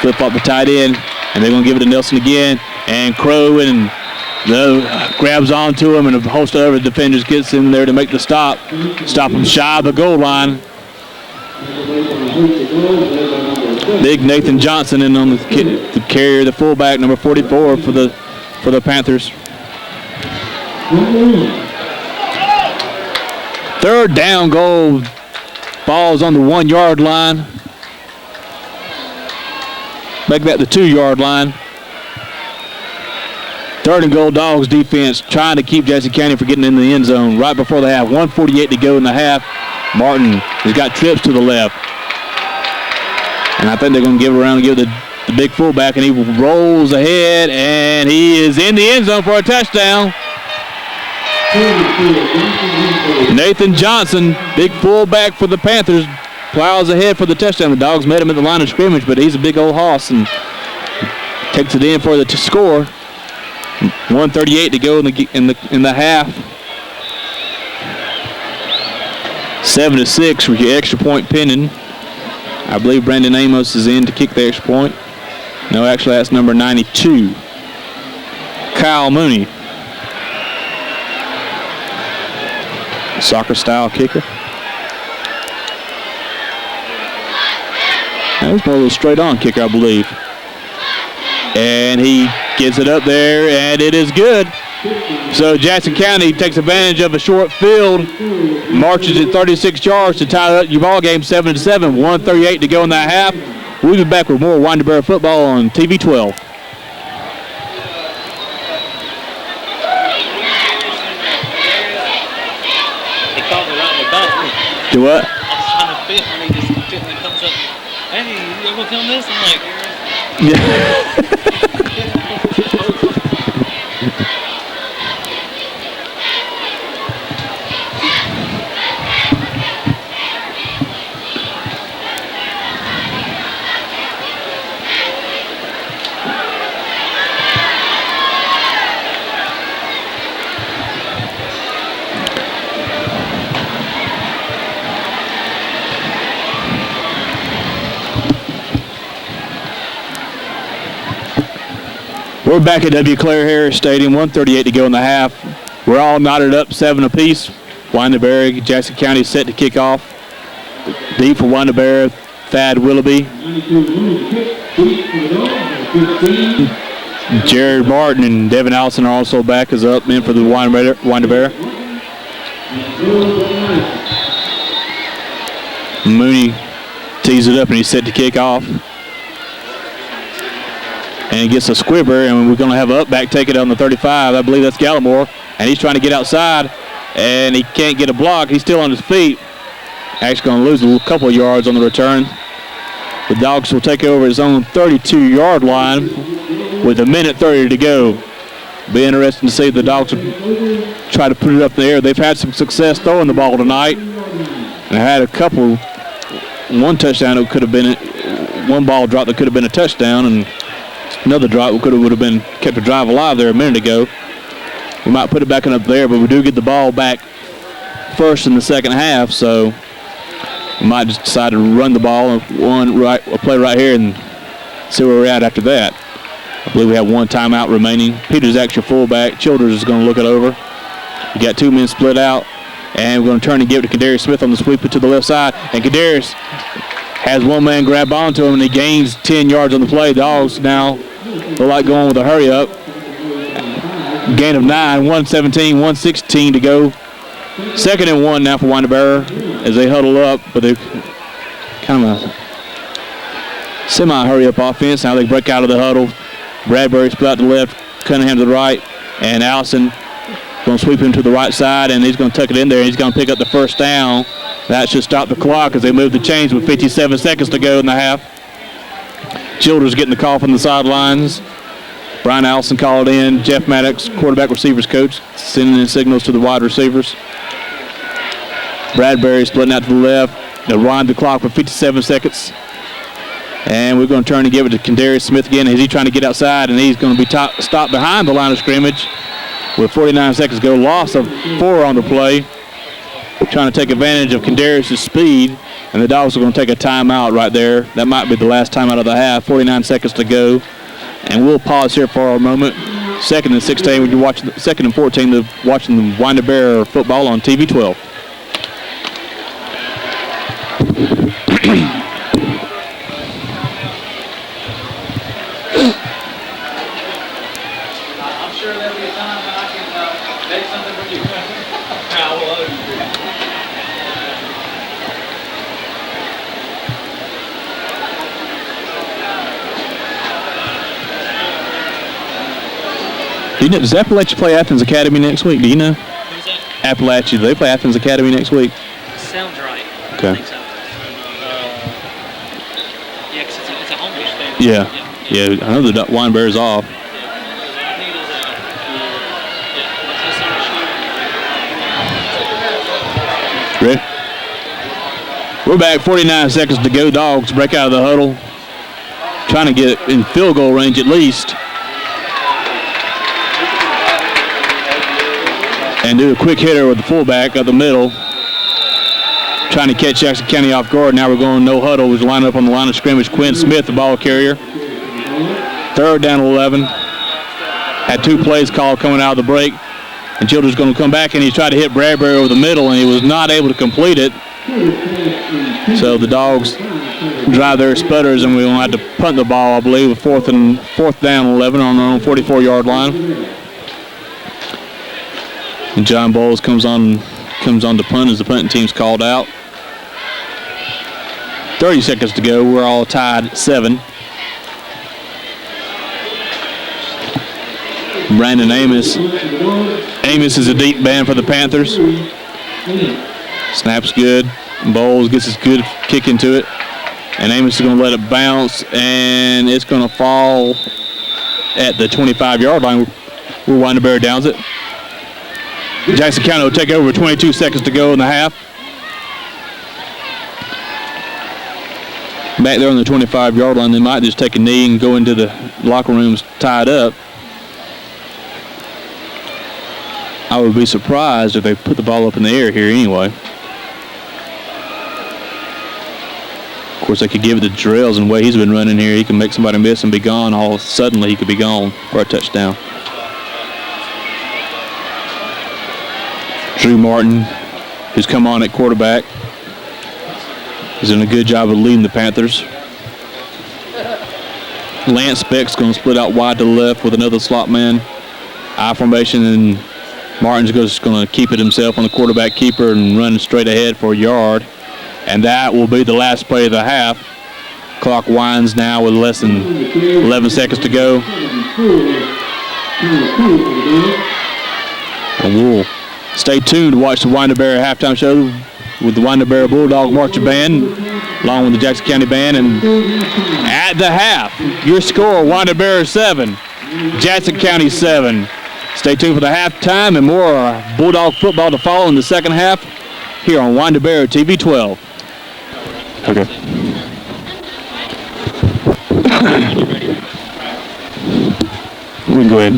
Flip off the tight end, and they're going to give it to Nelson again. And Crow and grabs onto him, and a host of other defenders gets in there to make the stop. Stop him shy of the goal line. Big Nathan Johnson in on the carrier, the fullback, number 44 for the Panthers. 3rd down goal. Ball's on the 1-yard line. Make that the 2-yard line. 3rd and goal. Dogs defense trying to keep Jackson County from getting in the end zone right before they have 1:48 to go in the half. Martin has got trips to the left. And I think they're going to give it around and give the big fullback, and he rolls ahead, and he is in the end zone for a touchdown. Nathan Johnson, big fullback for the Panthers, plows ahead for the touchdown. The Dogs met him at the line of scrimmage, but he's a big old hoss and takes it in for the score. 1:38 to go in the half. 7-6 with your extra point pending. I believe Brandon Amos is in to kick the extra point. No, actually that's number 92. Kyle Mooney. Soccer style kicker. That was more of a straight on kicker, I believe. And he gets it up there, and it is good. So Jackson County takes advantage of a short field, marches at 36 yards to tie up your ball game 7-7. 1:38 to go in that half. We'll be back with more Winder-Barrow football on TV 12. He called me right in the back. Do what? I was trying to fit, and he just comes up. Hey, you gonna film this? I'm like, yeah. We're back at W. Claire Harris Stadium, 1:38 to go in the half. We're all knotted up 7 apiece. Winder-Barrow, Jackson County set to kick off. Deep for Winder-Barrow, Thad Willoughby. Jared Martin and Devin Allison are also back as up in for the Winder-Barrow. Mooney tees it up and he's set to kick off. And he gets a squibber, and we're going to have an up back take it on the 35. I believe that's Gallimore. And he's trying to get outside, and he can't get a block. He's still on his feet. Actually going to lose a couple of yards on the return. The Dogs will take over his own 32-yard line with 1:30 to go. Be interesting to see if the Dogs will try to put it up in the air. They've had some success throwing the ball tonight. And had a couple, one touchdown that could have been, one ball drop that could have been a touchdown, and another drop would have been kept a drive alive there a minute ago. We might put it back up there, but we do get the ball back first in the second half, so we might just decide to run the ball a play right here and see where we're at after that. I believe we have one timeout remaining. Peters extra fullback. Childers is going to look it over. We got 2 men split out, and we're going to turn and give it to Kadarius Smith on the sweep to the left side. And Kadarius has one man grab onto him, and he gains 10 yards on the play. Dogs now look like going with a hurry up. Gain of 9, 1:17, 1:16 to go. 2nd and 1 now for Winder-Barrow as they huddle up, but they kind of a semi-hurry up offense. Now they break out of the huddle. Bradbury split out to the left, Cunningham to the right, and Allison going to sweep him to the right side, and he's going to tuck it in there, and he's going to pick up the first down. That should stop the clock as they move the chains with 57 seconds to go in the half. Childers getting the call from the sidelines. Brian Allison called in. Jeff Maddox, quarterback receivers coach, sending in signals to the wide receivers. Bradbury splitting out to the left. They'll wind the clock for 57 seconds. And we're going to turn and give it to Kadarius Smith again as he's trying to get outside, and he's going to be stopped behind the line of scrimmage with 49 seconds to go. Loss of 4 on the play. Trying to take advantage of Kadarius' speed, and the Dogs are going to take a timeout right there. That might be the last timeout of the half. 49 seconds to go. And we'll pause here for a moment. 2nd and 16, when you're watching 2nd and 14, watching the Winder-Barrow football on TV 12. I'm sure there'll be a time when I can make something for you. I will. Does Appalachia play Athens Academy next week? Do you know? Who's that? Appalachia, do they play Athens Academy next week? Sounds right. Okay. I think so. Yeah, because it's a home game. Yeah, I know the Winder-Barrow's off. Ready? We're back, 49 seconds to go. Dogs break out of the huddle. Trying to get in field goal range at least. And do a quick hitter with the fullback up the middle. Trying to catch Jackson County off guard. Now we're going no huddle. We're lining up on the line of scrimmage. Quinn Smith, the ball carrier. 3rd down 11. Had 2 plays called coming out of the break. And Childers going to come back, and he's tried to hit Bradbury over the middle, and he was not able to complete it. So the Dogs drive their sputters, and we're going to have to punt the ball, I believe, with 4th down 11 on their own 44-yard line. And John Bowles comes on to punt as the punting team's called out. 30 seconds to go. We're all tied at 7. Brandon Amos. Amos is a deep band for the Panthers. Snaps good. Bowles gets his good kick into it. And Amos is going to let it bounce, and it's going to fall at the 25-yard line. Where Winder-Barrow downs it. Jackson County will take over with 22 seconds to go in the half. Back there on the 25-yard line, they might just take a knee and go into the locker rooms tied up. I would be surprised if they put the ball up in the air here anyway. Of course, they could give it to Jarrell's, and the way he's been running here, he can make somebody miss and be gone. All suddenly, he could be gone for a touchdown. Drew Martin, who's come on at quarterback, is doing a good job of leading the Panthers. Lance Beck's going to split out wide to the left with another slot man. I formation, and Martin's just going to keep it himself on the quarterback keeper and run straight ahead for a yard. And that will be the last play of the half. Clock winds now with less than 11 seconds to go. And we'll stay tuned to watch the Winder-Barrow halftime show with the Winder-Barrow Bulldog Marching Band, along with the Jackson County Band. And at the half, your score, Winder-Barrow 7, Jackson County 7. Stay tuned for the halftime and more Bulldog football to follow in the second half here on Winder-Barrow TV 12. Okay. We can go ahead.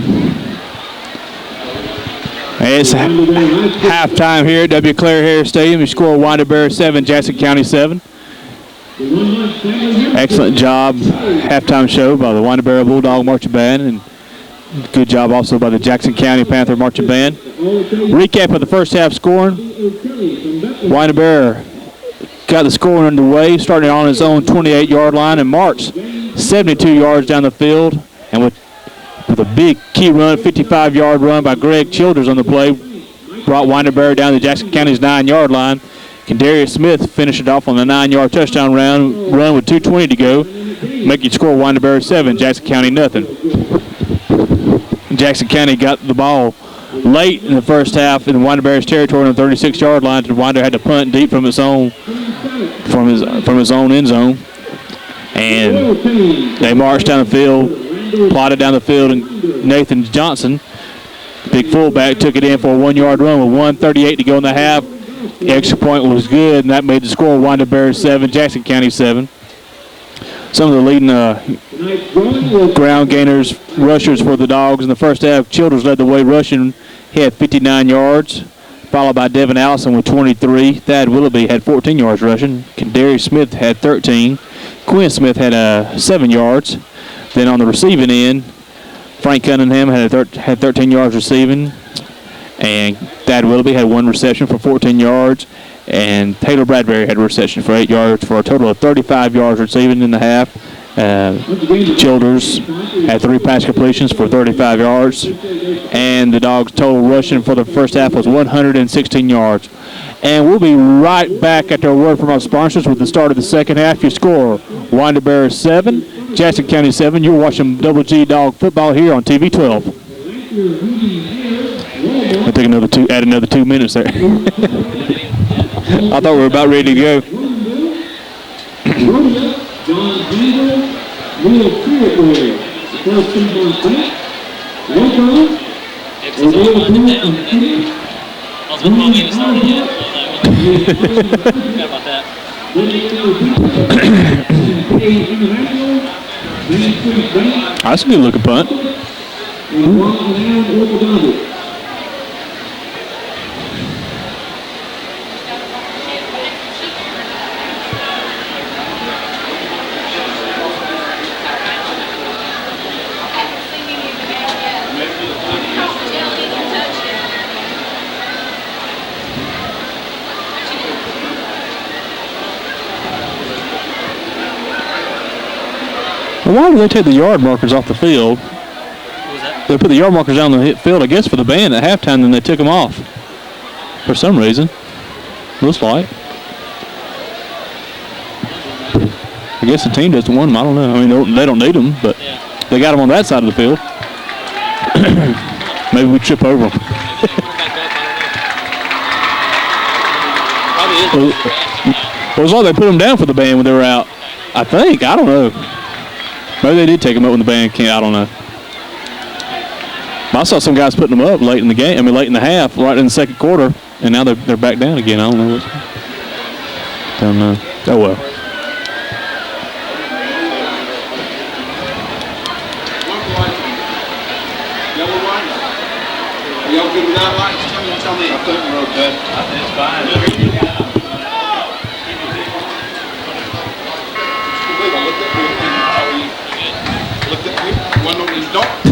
It's halftime here at W. Claire Harris Stadium. You score Winder-Barrow 7, Jackson County 7. Excellent job, halftime show by the Winder-Barrow Bulldog Marching Band, and good job also by the Jackson County Panther Marching Band. Recap of the first half scoring. Winder-Barrow got the scoring underway, starting on his own 28-yard line and marched 72 yards down the field, and with a big key run, 55-yard run by Greg Childers on the play, brought Winder-Barrow down to Jackson County's 9-yard line. Kendarius Smith finished it off on the 9-yard touchdown run with 2:20 to go, making score Winder-Barrow 7, Jackson County nothing. Jackson County got the ball late in the first half in Winder-Barrow's territory on the 36-yard line, and Winder had to punt deep from his own end zone. And they marched down the field, plotted down the field, and Nathan Johnson, big fullback, took it in for a 1-yard run with 1:38 to go in the half. The extra point was good, and that made the score Winder-Barrow 7, Jackson County 7. Some of the leading ground gainers, rushers for the Dogs in the first half. Childers led the way rushing. He had 59 yards, followed by Devin Allison with 23. Thad Willoughby had 14 yards rushing. Kendarius Smith had 13. Quinn Smith had 7 yards. Then on the receiving end, Frank Cunningham had 13 yards receiving, and Thad Willoughby had 1 reception for 14 yards, and Taylor Bradbury had a reception for 8 yards for a total of 35 yards receiving in the half. Childers had 3 pass completions for 35 yards, and the Dogs' total rushing for the first half was 116 yards. And we'll be right back after a word from our sponsors with the start of the second half. Your score, Winder-Barrow 7, Jackson County 7. You're watching Double G Dog football here on TV 12. I'll take add another 2 minutes there. I thought we were about ready to go. About that. That's a good looking punt. Why do they take the yard markers off the field? What was that? They put the yard markers down the field, I guess, for the band at halftime, then they took them off for some reason. Looks like. I guess the team doesn't want them. I don't know. I mean, they don't need them, but they got them on that side of the field. Maybe we trip over them. Well, it was like they put them down for the band when they were out. I think. I don't know. Maybe they did take them up when the band came. I don't know. But I saw some guys putting them up late in the game. I mean, late in the half, right in the second quarter, and now they're back down again. I don't know. Don't know. Oh well. Y'all good with that lights? Tell me. I couldn't real good. I think it's fine. One of these dogs.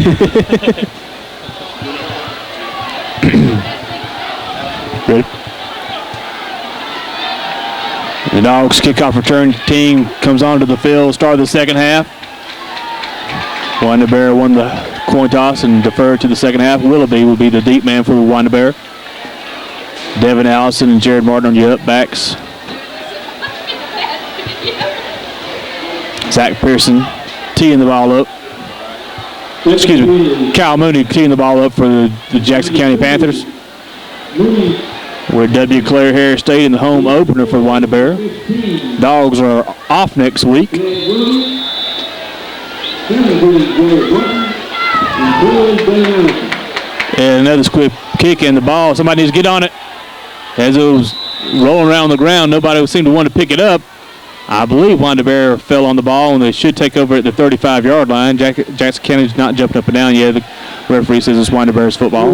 Ready? The Dogs kickoff return team comes onto the field, start of the second half. Winder-Barrow won the coin toss and deferred to the second half. Willoughby will be the deep man for Winder-Barrow. Devin Allison and Jared Martin on your up backs. Zach Pearson teeing the ball up. Excuse me, Kyle Mooney teeing the ball up for the Jackson County Panthers. We're at W. Clare Harris State in the home opener for Winder-Barrow. Dogs are off next week. And another squib kick in the ball. Somebody needs to get on it. As it was rolling around the ground, nobody seemed to want to pick it up. I believe Winder-Barrow fell on the ball, and they should take over at the 35-yard line. Jackson County's not jumping up and down yet. The referee says it's Winder-Barrow's football.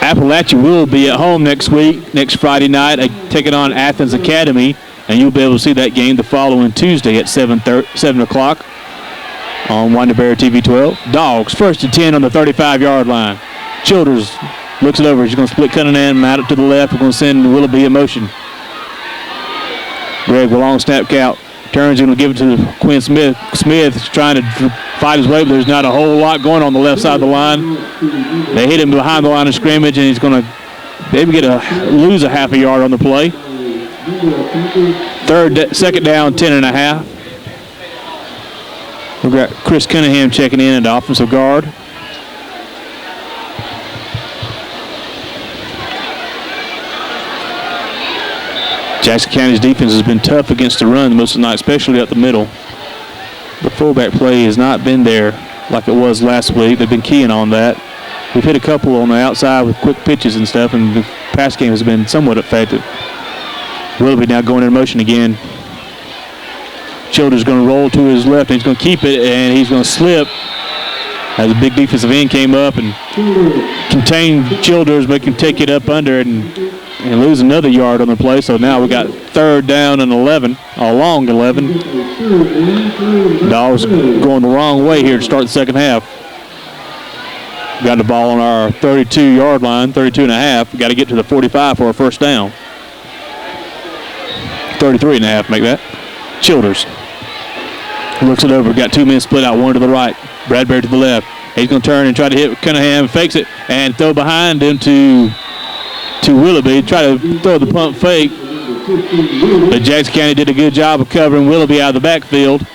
Appalachia will be at home next week, next Friday night, taking on Athens Academy, and you'll be able to see that game the following Tuesday at 7 o'clock on Winder-Barrow TV 12. Dogs, 1st and 10 on the 35-yard line. Childers looks it over. He's going to split Cunningham out to the left. We're going to send Willoughby in motion. Greg with a long snap count. Turns, going to give it to Quinn Smith. Smith is trying to fight his way, but there's not a whole lot going on the left side of the line. They hit him behind the line of scrimmage, and he's going to maybe lose a half a yard on the play. Second down, 10.5. We've got Chris Cunningham checking in at the offensive guard. Jackson County's defense has been tough against the run most of the night, especially up the middle. The fullback play has not been there like it was last week. They've been keying on that. We've hit a couple on the outside with quick pitches and stuff, and the pass game has been somewhat effective. Willoughby now going in motion again. Childers going to roll to his left, and he's going to keep it, and he's going to slip as the big defensive end came up and contained Childers, make him take it up under and lose another yard on the play. So now we got 3rd down and 11, a long 11. Dogs going the wrong way here to start the second half. Got the ball on our 32-yard line, 32.5. We got to get to the 45 for a first down. 33.5, make that. Childers looks it over. Got 2 men split out, one to the right. Bradbury to the left. He's going to turn and try to hit Cunningham, fakes it, and throw behind him to Willoughby. Try to throw the pump fake. But Jackson County did a good job of covering Willoughby out of the backfield.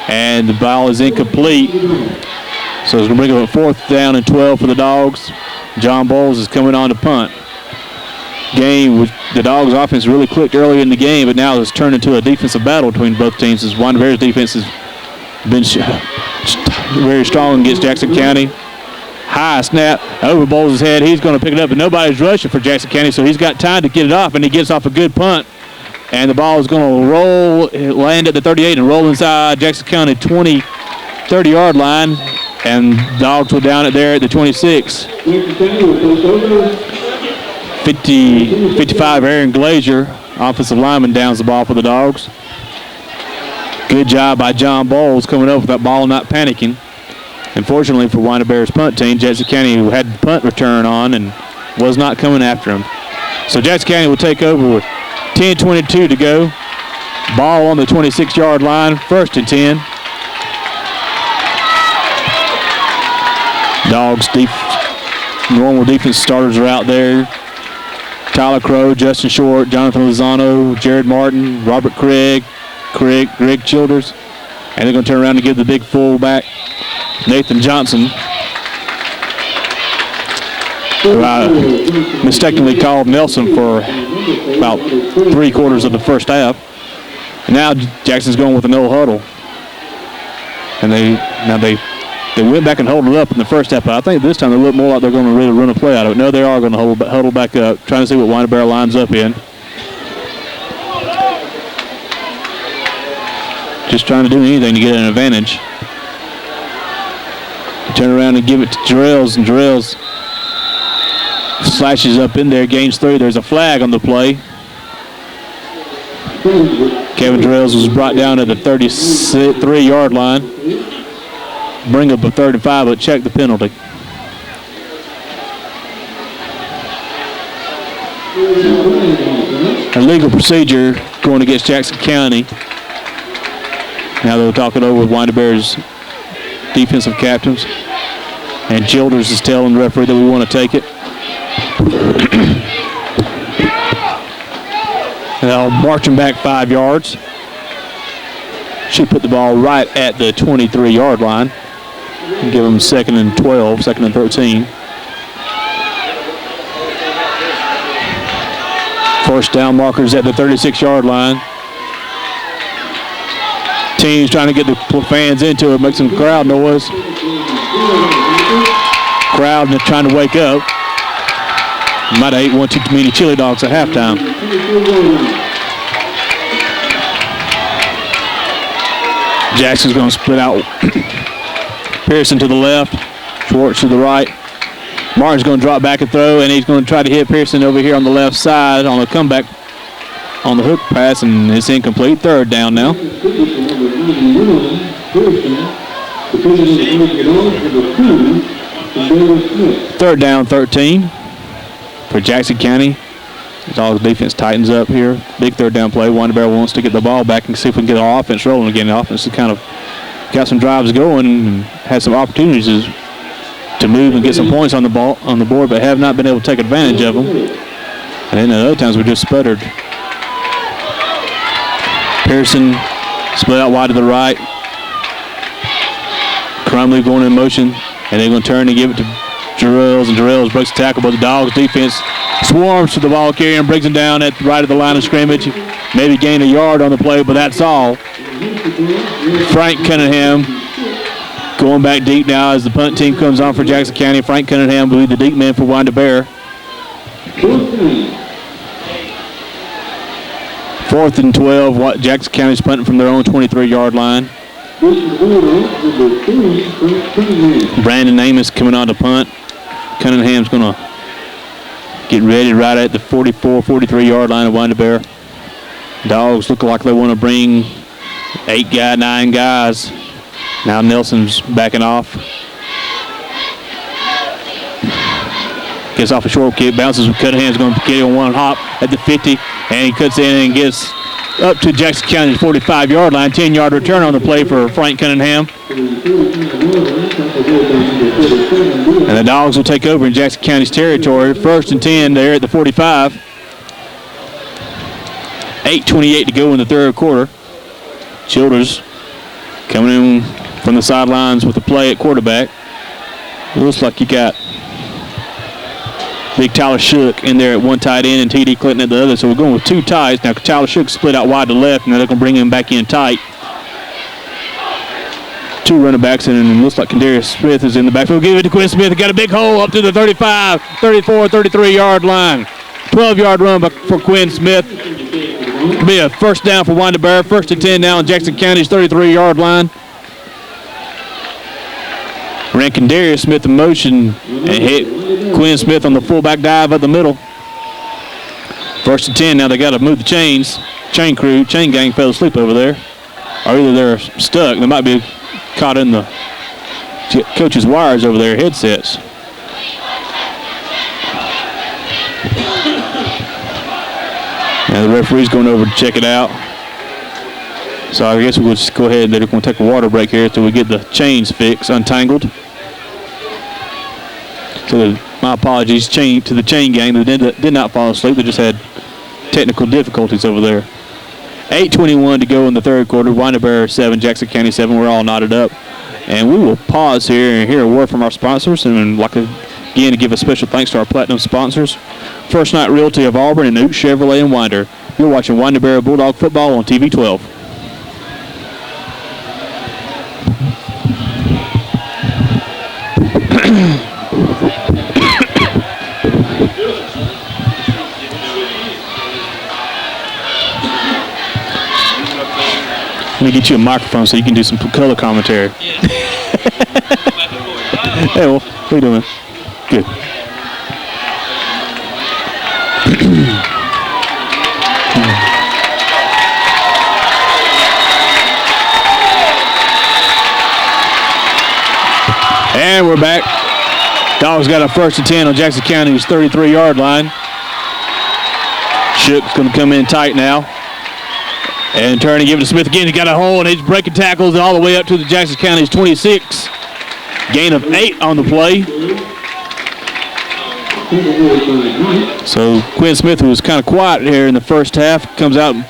And the ball is incomplete. So it's going to bring up a 4th down and 12 for the Dogs. John Bowles is coming on to punt. The Dogs' offense really clicked early in the game, but now it's turned into a defensive battle between both teams as Winder-Barrow's defense has been very strong against Jackson County. High snap over Bowles' head. He's going to pick it up, but nobody's rushing for Jackson County, so he's got time to get it off, and he gets off a good punt. And the ball is going to roll, land at the 38 and roll inside Jackson County 30-yard line, and Dogs will down it there at the 26. 55, Aaron Glazier, offensive lineman, downs the ball for the Dogs. Good job by John Bowles coming up with that ball, not panicking. Unfortunately for Winder-Barrow's punt team, Jackson County had the punt return on and was not coming after him. So Jackson County will take over with 10:22 to go. Ball on the 26-yard line, 1st and 10. Dogs normal defense starters are out there. Tyler Crow, Justin Short, Jonathan Lozano, Jared Martin, Robert Craig, Greg Childers. And they're going to turn around and give the big fullback, Nathan Johnson, who I mistakenly called Nelson for about 3/4 of the first half. And now Jackson's going with an no huddle. And they went back and huddled up in the first half, but I think this time they look more like they're going to really run a play out of it. No, they are going to huddle back up, trying to see what Winder-Barrow lines up in. Just trying to do anything to get an advantage. Turn around and give it to Jarrells, and Jarrells slashes up in there, gains 3. There's a flag on the play. Kevin Jarrells was brought down at the 33-yard line. Bring up a 3rd and 5, but check the penalty. A legal procedure going against Jackson County. Now they'll talk it over with Winder-Barrow's defensive captains. And Childers is telling the referee that we want to take it. Now marching back 5 yards. Should put the ball right at the 23-yard line. And give them 2nd and 12, 2nd and 13. First down markers at the 36-yard line. Teams trying to get the fans into it, make some crowd noise. Crowd trying to wake up. Might have ate one too many chili dogs at halftime. Jackson's going to split out. Pearson to the left, Schwartz to the right. Martin's going to drop back and throw, and he's going to try to hit Pearson over here on the left side on a comeback on the hook pass, and it's incomplete. 3rd down now. 3rd down, 13 for Jackson County. The Dogs defense tightens up here. Big 3rd down play. Winder-Barrow wants to get the ball back and see if we can get our offense rolling again. The offense has kind of got some drives going and had some opportunities to move and get some points on the board, but have not been able to take advantage of them. And then at other times we just sputtered. Pearson split out wide to the right. Crumley going in motion, and they're going to turn and give it to Jarrells, and Jarrells breaks the tackle, but the Dogs defense swarms to the ball carrier and brings him down at right of the line of scrimmage. Maybe gain a yard on the play, but that's all. Frank Cunningham going back deep now as the punt team comes on for Jackson County. Frank Cunningham will be the deep man for Winder-Barrow. 4th and 12. Jackson County's punting from their own 23-yard line. Brandon Amos coming on to punt. Cunningham's going to get ready right at the 44, 43-yard line of Winder-Barrow. Dogs look like they want to bring 9 guys. Now Nelson's backing off. Gets off a short kick, bounces. Cunningham's going to get on one hop at the 50, and he cuts in and gets up to Jackson County's 45-yard line. 10-yard return on the play for Frank Cunningham. And the Dogs will take over in Jackson County's territory. 1st and 10 there at the 45. 8:28 to go in the 3rd quarter. Childers coming in from the sidelines with the play at quarterback. It looks like you got Big Tyler Shook in there at one tight end and T.D. Clinton at the other. So we're going with 2 tights. Now Tyler Shook split out wide to left, and they're going to bring him back in tight. 2 running backs, and it looks like Kendarius Smith is in the backfield. Give it to Quinn Smith. He got a big hole up to the 35, 34, 33-yard line. 12-yard run for Quinn Smith. It'll be a 1st down for Winder-Barrow. 1st and 10 now on Jackson County's 33-yard line. Ran Kendarius Smith in motion and hit Quinn Smith on the fullback dive up the middle. 1st and 10. Now they got to move the chains. Chain gang fell asleep over there. Or either they're stuck. They might be caught in the coach's wires over their headsets. Now the referee's going over to check it out. So I guess we'll just go ahead. They're going to take a water break here until we get the chains fixed, untangled. So my apologies to the chain gang that did not fall asleep. They just had technical difficulties over there. 8:21 to go in the 3rd quarter. Winder-Barrow 7, Jackson County 7. We're all knotted up. And we will pause here and hear a word from our sponsors. And again, to give a special thanks to our platinum sponsors, First Night Realty of Auburn and Ute Chevrolet and Winder. You're watching Winder-Barrow Bulldog football on TV 12. Let me get you a microphone so you can do some color commentary. Hey, Wolf, what are you doing? Good. And we're back. Dogs got a 1st and 10 on Jackson County's 33-yard line. Shook's going to come in tight now. And turn and give it to Smith again. He got a hole, and he's breaking tackles all the way up to the Jackson County's 26. Gain of 8 on the play. So Quinn Smith, who was kind of quiet here in the first half, comes out and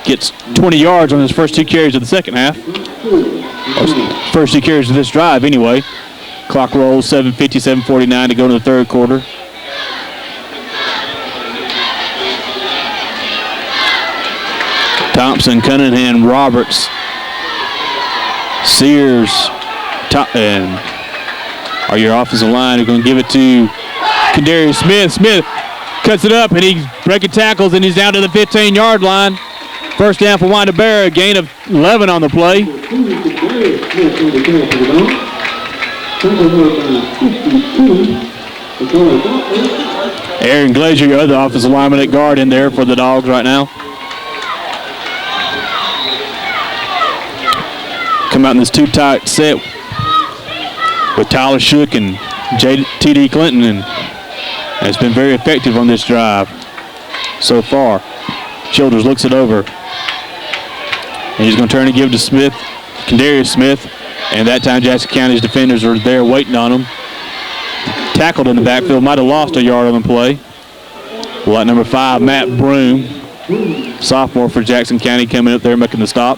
gets 20 yards on his first 2 carries of the second half. Or first 2 carries of this drive anyway. Clock rolls, 7:50, 7:49 to go to the third quarter. Thompson, Cunningham, Roberts, Sears, and are your offensive line. They're going to give it to Kadarius Smith. Smith cuts it up, and he's breaking tackles, and he's down to the 15-yard line. First down for Winder-Barrow, gain of 11 on the play. Aaron Glazier, your other offensive lineman at guard in there for the Dogs right now. Come out in this 2-tight set with Tyler Shook and T.D. Clinton, and it's been very effective on this drive so far. Childers looks it over, and he's going to turn and give it to Smith, Kadarius Smith, and that time Jackson County's defenders are there waiting on him. Tackled in the backfield, might have lost a yard on the play. Lot number 5, Matt Broom, sophomore for Jackson County, coming up there making the stop.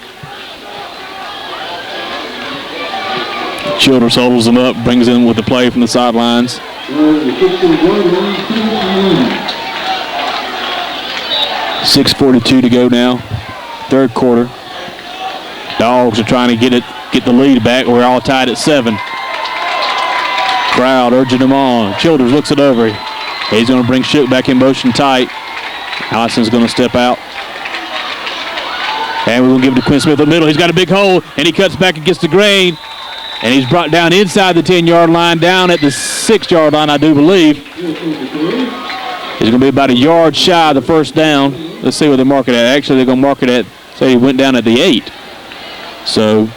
Childers holds him up, brings in with the play from the sidelines. 6:42 to go now, third quarter. Dogs are trying to get the lead back. We're all tied at 7. Crowd urging them on. Childers looks it over. He's going to bring Shook back in motion tight. Allison's going to step out. And we're going to give it to Quinn Smith in the middle. He's got a big hole, and he cuts back and gets the grain. And he's brought down inside the 10-yard line, down at the 6-yard line, I do believe. He's going to be about a yard shy of the first down. Let's see what they mark it at. Actually, they're going to mark it at, say he went down at the 8. So,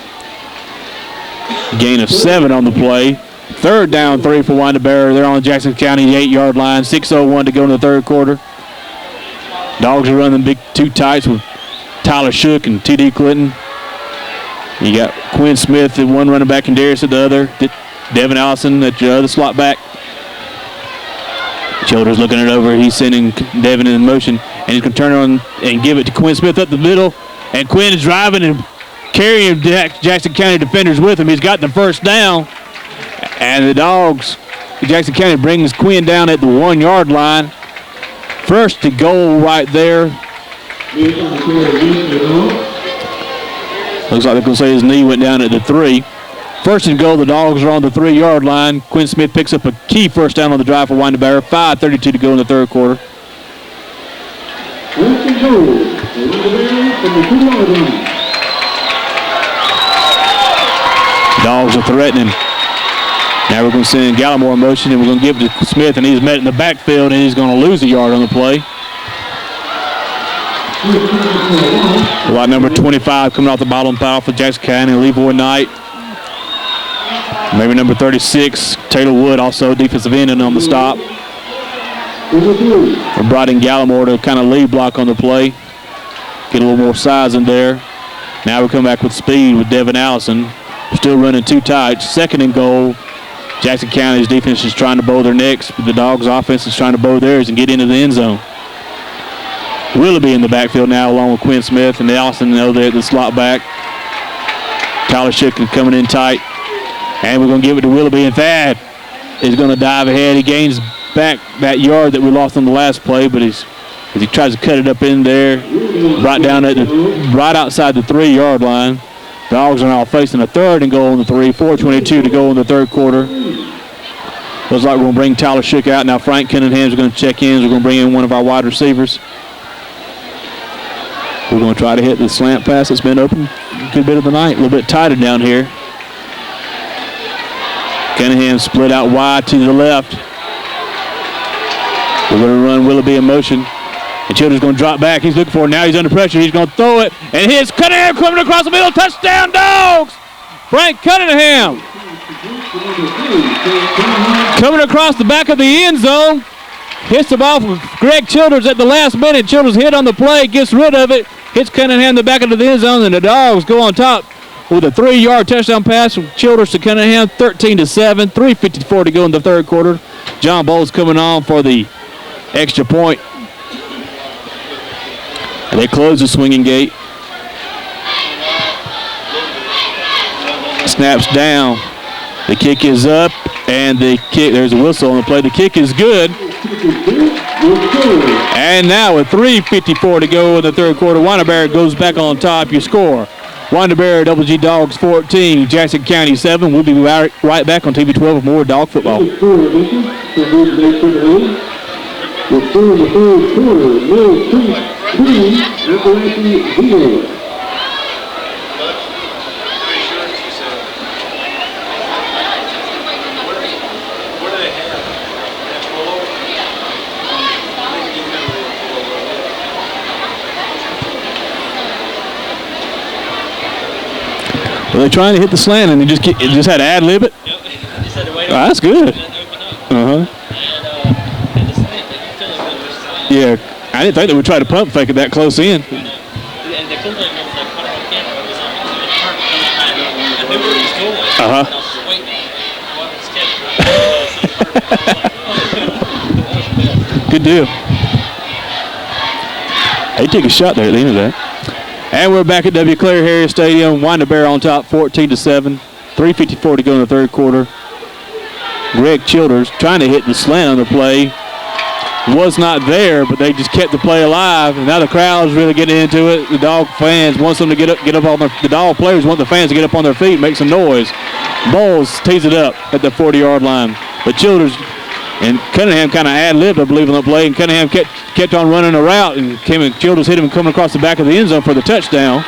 gain of 7 on the play. Third down, 3 for Winder-Barrow. They're on the Jackson County 8-yard line. 6:01 to go in the third quarter. Dogs are running big 2 tights with Tyler Shook and T.D. Clinton. You got Quinn Smith at one running back and Darius at the other. Devin Allison at your other slot back. Childers looking it over. He's sending Devin in motion, and he's going to turn on and give it to Quinn Smith up the middle. And Quinn is driving and carrying Jackson County defenders with him. He's got the first down. And the Dogs, Jackson County brings Quinn down at the 1-yard line. First to goal right there. Looks like they're going to say his knee went down at the 3. First and goal, the Dogs are on the 3-yard line. Quinn Smith picks up a key first down on the drive for Winder-Barrow. 5:32 to go in the third quarter. First and goal, Winder-Barrow from the 2-yard line. Dogs are threatening. Now we're going to send Gallimore in motion, and we're going to give it to Smith, and he's met in the backfield, and he's going to lose a yard on the play. Lot number 25 coming off the bottom foul for Jackson County, Leroy Knight. Maybe number 36, Taylor Wood, also defensive end and on the stop. We brought in Gallimore to kind of lead block on the play. Get a little more size in there. Now we come back with speed with Devin Allison. Still running 2 tights. Second and goal. Jackson County's defense is trying to bow their necks, but the Dogs' offense is trying to bow theirs and get into the end zone. Willoughby in the backfield now along with Quinn Smith, and Allison there at the slot back. Tyler Shook coming in tight. And we're going to give it to Willoughby, and Thad is going to dive ahead. He gains back that yard that we lost on the last play, but as he tries to cut it up in there, right outside the 3-yard line. Dogs are now facing a third and goal on the 3. 4:22 to go in the third quarter. Looks like we're going to bring Tyler Shook out. Now Frank Cunningham is going to check in. We're going to bring in one of our wide receivers. We're going to try to hit the slant pass that's been open a good bit of the night. A little bit tighter down here. Cunningham split out wide to the left. We're going to run Willoughby in motion. And Childers going to drop back. He's looking for it. Now he's under pressure. He's going to throw it. And hits Cunningham coming across the middle. Touchdown, Dogs! Frank Cunningham coming across the back of the end zone. Hits the ball from Greg Childers at the last minute. Childers hit on the play, gets rid of it, hits Cunningham in the back of the end zone, and the Dogs go on top with a 3-yard touchdown pass from Childers to Cunningham, 13-7, 3:54 to go in the third quarter. John Bowles coming on for the extra point. And they close the swinging gate. Snaps down. The kick is up, and there's a whistle on the play. The kick is good. And now with 3:54 to go in the third quarter, Winder-Barrow goes back on top. Your score, Winder-Barrow Double G Dogs 14, Jackson County 7. We'll be right back on TV 12 with more dog football. The score in the third quarter, Mill Creek 3, Appalachian 0. Well, they're trying to hit the slant, and they just had to ad-lib it. Yep. Just had to wait That's good. And the slant, Yeah, I didn't think they would try to pump fake it that close in. and the cool thing was like caught on camera. It was on. It turned kind of. I knew where he was going. Uh-huh. And I was just waiting. Good deal. They took a shot there at the end of that. And we're back at W. Claire Harris Stadium. Winder-Barrow on top, 14-7. 3:54 to go in the third quarter. Greg Childers trying to hit the slant on the play. Was not there, but they just kept the play alive. And now the crowd's really getting into it. The Dog fans want them to get up on the Dog players want the fans to get up on their feet, make some noise. Bowles tees it up at the 40-yard line. But Childers and Cunningham kind of ad-libbed, I believe, on the play, and Cunningham kept on running a route, and Childers hit him coming across the back of the end zone for the touchdown.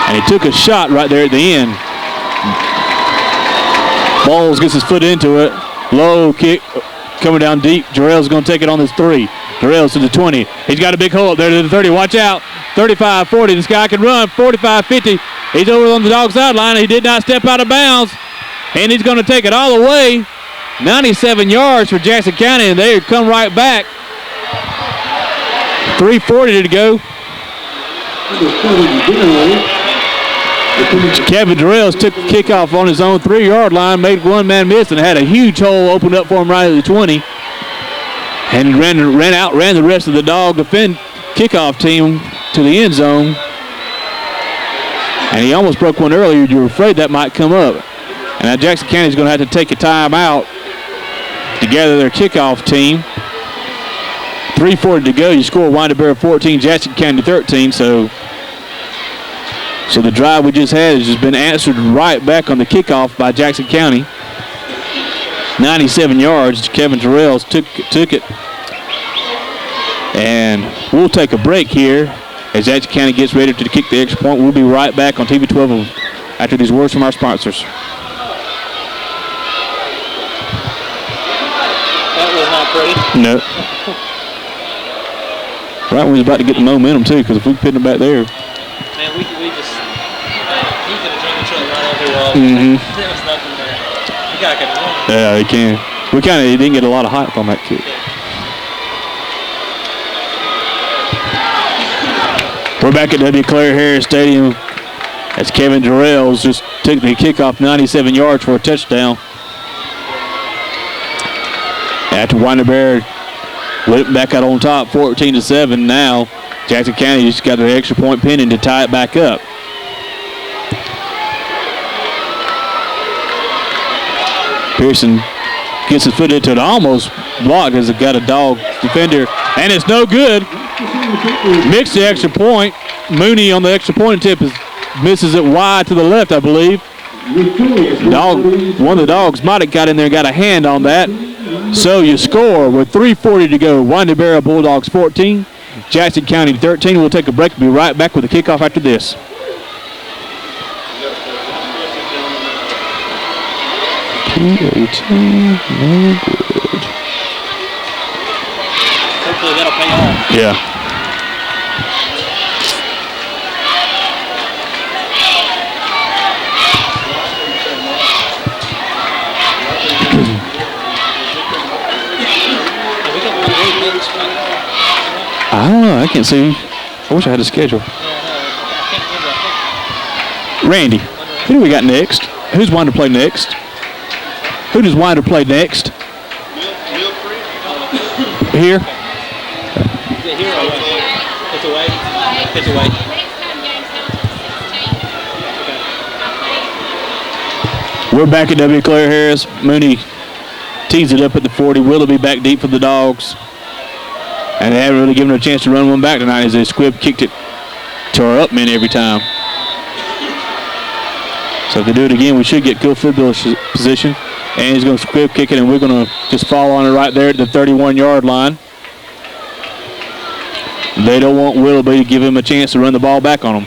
And he took a shot right there at the end. Bowles gets his foot into it. Low kick coming down deep. Jarrell's going to take it on his 3. Jarrell's to the 20. He's got a big hole up there to the 30. Watch out. 35-40. This guy can run. 45-50. He's over on the Dog sideline. He did not step out of bounds. And he's going to take it all the way. 97 yards for Jackson County, and they come right back. 3:40 to go. Kevin Jarrells took the kickoff on his own 3-yard line, made one man miss, and had a huge hole opened up for him right at the 20. And ran the rest of the Dog kickoff team to the end zone. And he almost broke one earlier. You were afraid that might come up. And now Jackson County's going to have to take a timeout to gather their kickoff team. 3:40 to go. You score Winder-Barrow 14, Jackson County 13. So the drive we just had has just been answered right back on the kickoff by Jackson County. 97 yards. Kevin Jarrells took it. And we'll take a break here as Jackson County gets ready to kick the extra point. We'll be right back on TV 12 after these words from our sponsors. Pretty. No. Right when he's about to get the momentum, too, because if we pin him back there. Man, we just, he's going to drink each other right over the wall. There was nothing there. You got to run. Yeah, he can. He didn't get a lot of height on that kick. We're back at W. Claire Harris Stadium as Kevin Jarrells just took the kickoff 97 yards for a touchdown. After Winder-Barrow went back out on top, 14-7. Now Jackson County just got their extra point pending to tie it back up. Pearson gets his foot into it, almost blocked as it got a Dog defender, and it's no good. Mixed the extra point. Mooney on the extra point tip misses it wide to the left, I believe. One of the Dogs might have got in there and got a hand on that. So you score with 3:40 to go. Winder-Barrow Bulldogs 14, Jackson County 13. We'll take a break. We'll be right back with the kickoff after this. Hopefully that'll pay off. Yeah. I don't know. I can't see. I wish I had a schedule. Yeah, I know. Randy, who do we got next? Who's Winder play next? Who does Winder play next? Here? Is it here or away? It's away. It's away. We're back at W. Claire Harris. Mooney tees it up at the 40. Willoughby back deep for the Dogs. And they haven't really given her a chance to run one back tonight as they Squibb kicked it to our up men every time. So if they do it again, we should get good field goal position. And he's going to Squibb kick it, and we're going to just fall on it right there at the 31-yard line. They don't want Willoughby to give him a chance to run the ball back on them.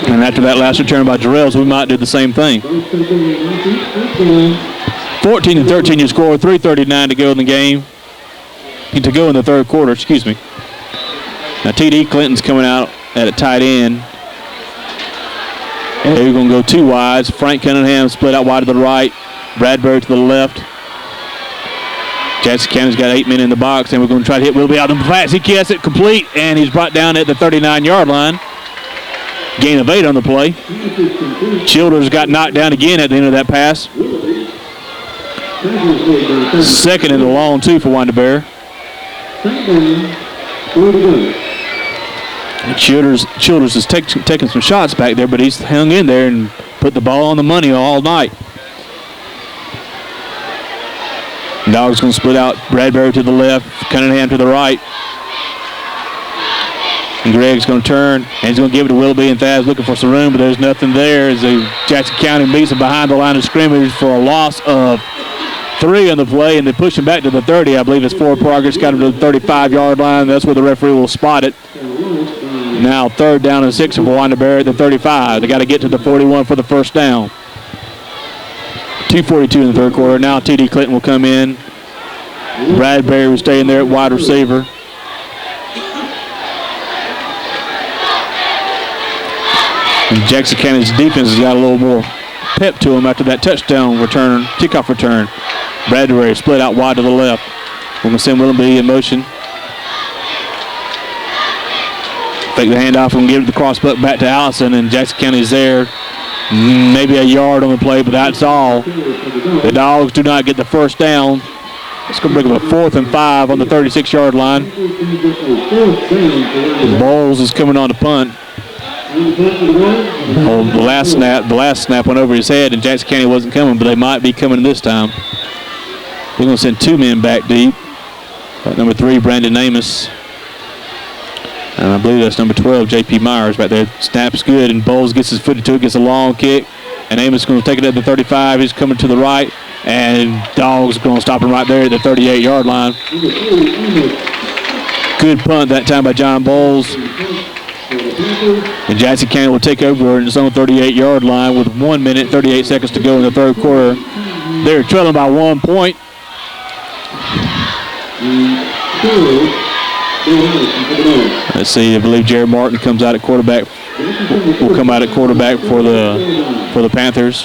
And after that last return by Jarrells, we might do the same thing. 14-13 your score, 3:39 to go in the game. To go in the third quarter, excuse me. Now T.D. Clinton's coming out at a tight end. And they're going to go two wides. Frank Cunningham split out wide to the right. Bradbury to the left. Jackson County's got 8 men in the box, and we're going to try to hit Willoughby out in the flats. He gets it complete, and he's brought down at the 39-yard line. Gain of 8 on the play. Childers got knocked down again at the end of that pass. Second and a long 2 for Winder-Barrow. Childers is taking some shots back there, but he's hung in there and put the ball on the money all night. Dogs going to split out. Bradbury to the left, Cunningham to the right. And Greg's going to turn, and he's going to give it to Willoughby, and Thad's looking for some room, but there's nothing there as Jackson County meets him behind the line of scrimmage for a loss of 3 on the play, and they push him back to the 30. I believe it's forward progress, got him to the 35-yard line. That's where the referee will spot it. Now 3rd down and 6 for Winder-Barrow at the 35. They got to get to the 41 for the first down. 2:42 in the third quarter. Now T.D. Clinton will come in. Bradbury will stay in there at wide receiver. And Jackson County's defense has got a little more pep to them after that touchdown return, kickoff return. Bradbury split out wide to the left. We're going to send Willoughby in motion. Take the handoff and give it the cross back to Allison, and Jackson County's there. Maybe a yard on the play, but that's all. The Dogs do not get the first down. It's going to bring them a 4th and 5 on the 36-yard line. Bowles is coming on to punt. The last snap went over his head, and Jackson County wasn't coming, but they might be coming this time. We're going to send 2 men back deep. Number 3, Brandon Amos. And I believe that's number 12, J.P. Myers back there. Snap's good, and Bowles gets his foot into it, gets a long kick. And Amos is going to take it up to 35. He's coming to the right, and Dogs going to stop him right there at the 38-yard line. Good punt that time by John Bowles. And Jackson County will take over in its own 38-yard line with 1 minute, 38 seconds to go in the third quarter. They're trailing by 1 point. Let's see. I believe Jared Martin comes out at quarterback. Will come out at quarterback for the Panthers.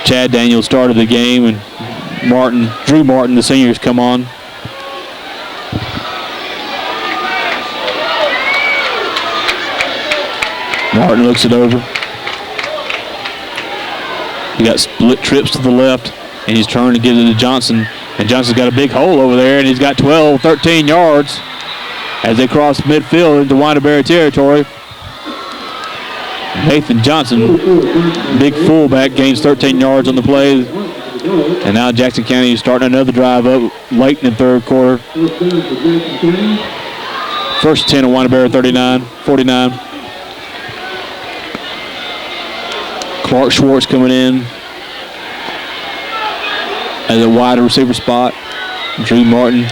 Chad Daniels started the game, and Drew Martin, the seniors, come on. Martin looks it over. He got split trips to the left, and he's trying to get it to Johnson. And Johnson's got a big hole over there, and he's got 12, 13 yards as they cross midfield into Winder-Barrow territory. Nathan Johnson, big fullback, gains 13 yards on the play. And now Jackson County is starting another drive up late in the third quarter. First 10 of Winder-Barrow 49. Clark Schwartz coming in as a wide receiver spot. Drew Martin,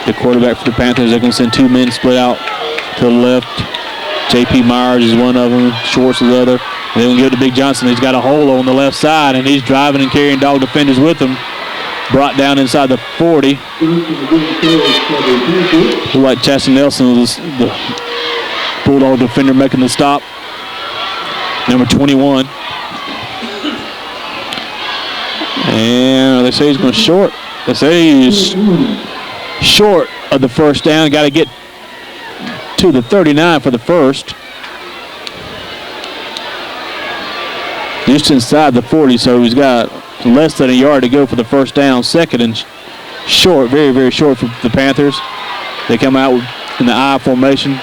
the quarterback for the Panthers. They're going to send 2 men split out to the left. J.P. Myers is one of them. Schwartz is the other. And they're going to give it to Big Johnson. He's got a hole on the left side, and he's driving and carrying dog defenders with him. Brought down inside the 40. Looked like Chaston Nelson was the Bulldog defender making the stop. Number 21. And they say he's going short. They say he's short of the first down. Got to get to the 39 for the first. Just inside the 40, so he's got less than a yard to go for the first down. Second and short, very, very short for the Panthers. They come out in the I formation.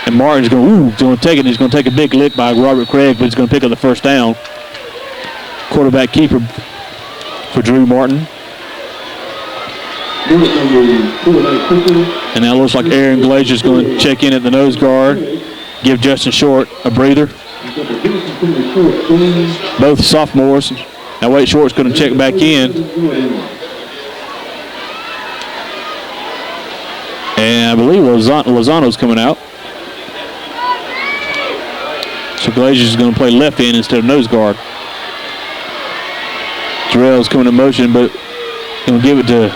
And Martin's going to take it. He's going to take a big lick by Robert Craig, but he's going to pick up the first down. Quarterback keeper for Drew Martin. And now it looks like Aaron Glazier's going to check in at the nose guard, give Justin Short a breather. Both sophomores. Now Wade Short's going to check back in. And I believe Lozano's coming out. So Glazier's going to play left end instead of nose guard. Jarrell's coming in motion, but going to give it to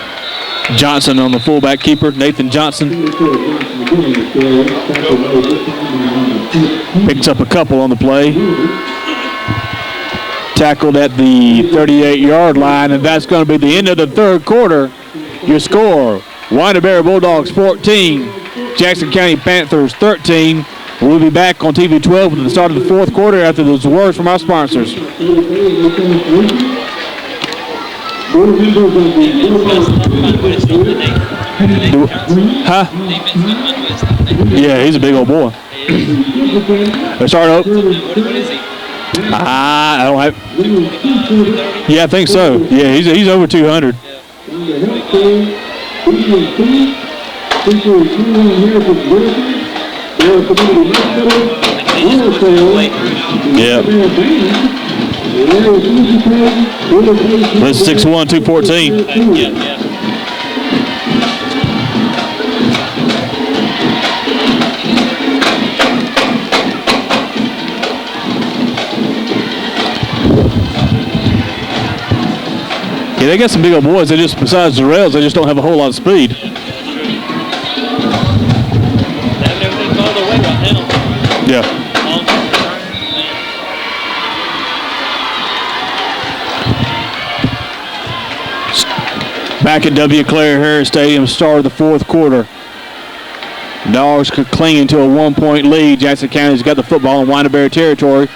Johnson on the fullback keeper, Nathan Johnson. Picks up a couple on the play. Tackled at the 38-yard line, and that's going to be the end of the third quarter. Your score, Winder-Barrow Bulldogs 14, Jackson County Panthers 13. We'll be back on TV 12 at the start of the fourth quarter after those words from our sponsors. Huh? Yeah, he's a big old boy. Let's start up. I don't have. Yeah, I think so. Yeah, he's over 200. Yeah. That's 6'1", 214. Yeah. Yeah, they got some big old boys. They just, besides the rails, they just don't have a whole lot of speed. Yeah. Back at W. Claire Harris Stadium, start of the fourth quarter. Dogs clinging to a 1-point lead. Jackson County's got the football in Winder-Barrow territory.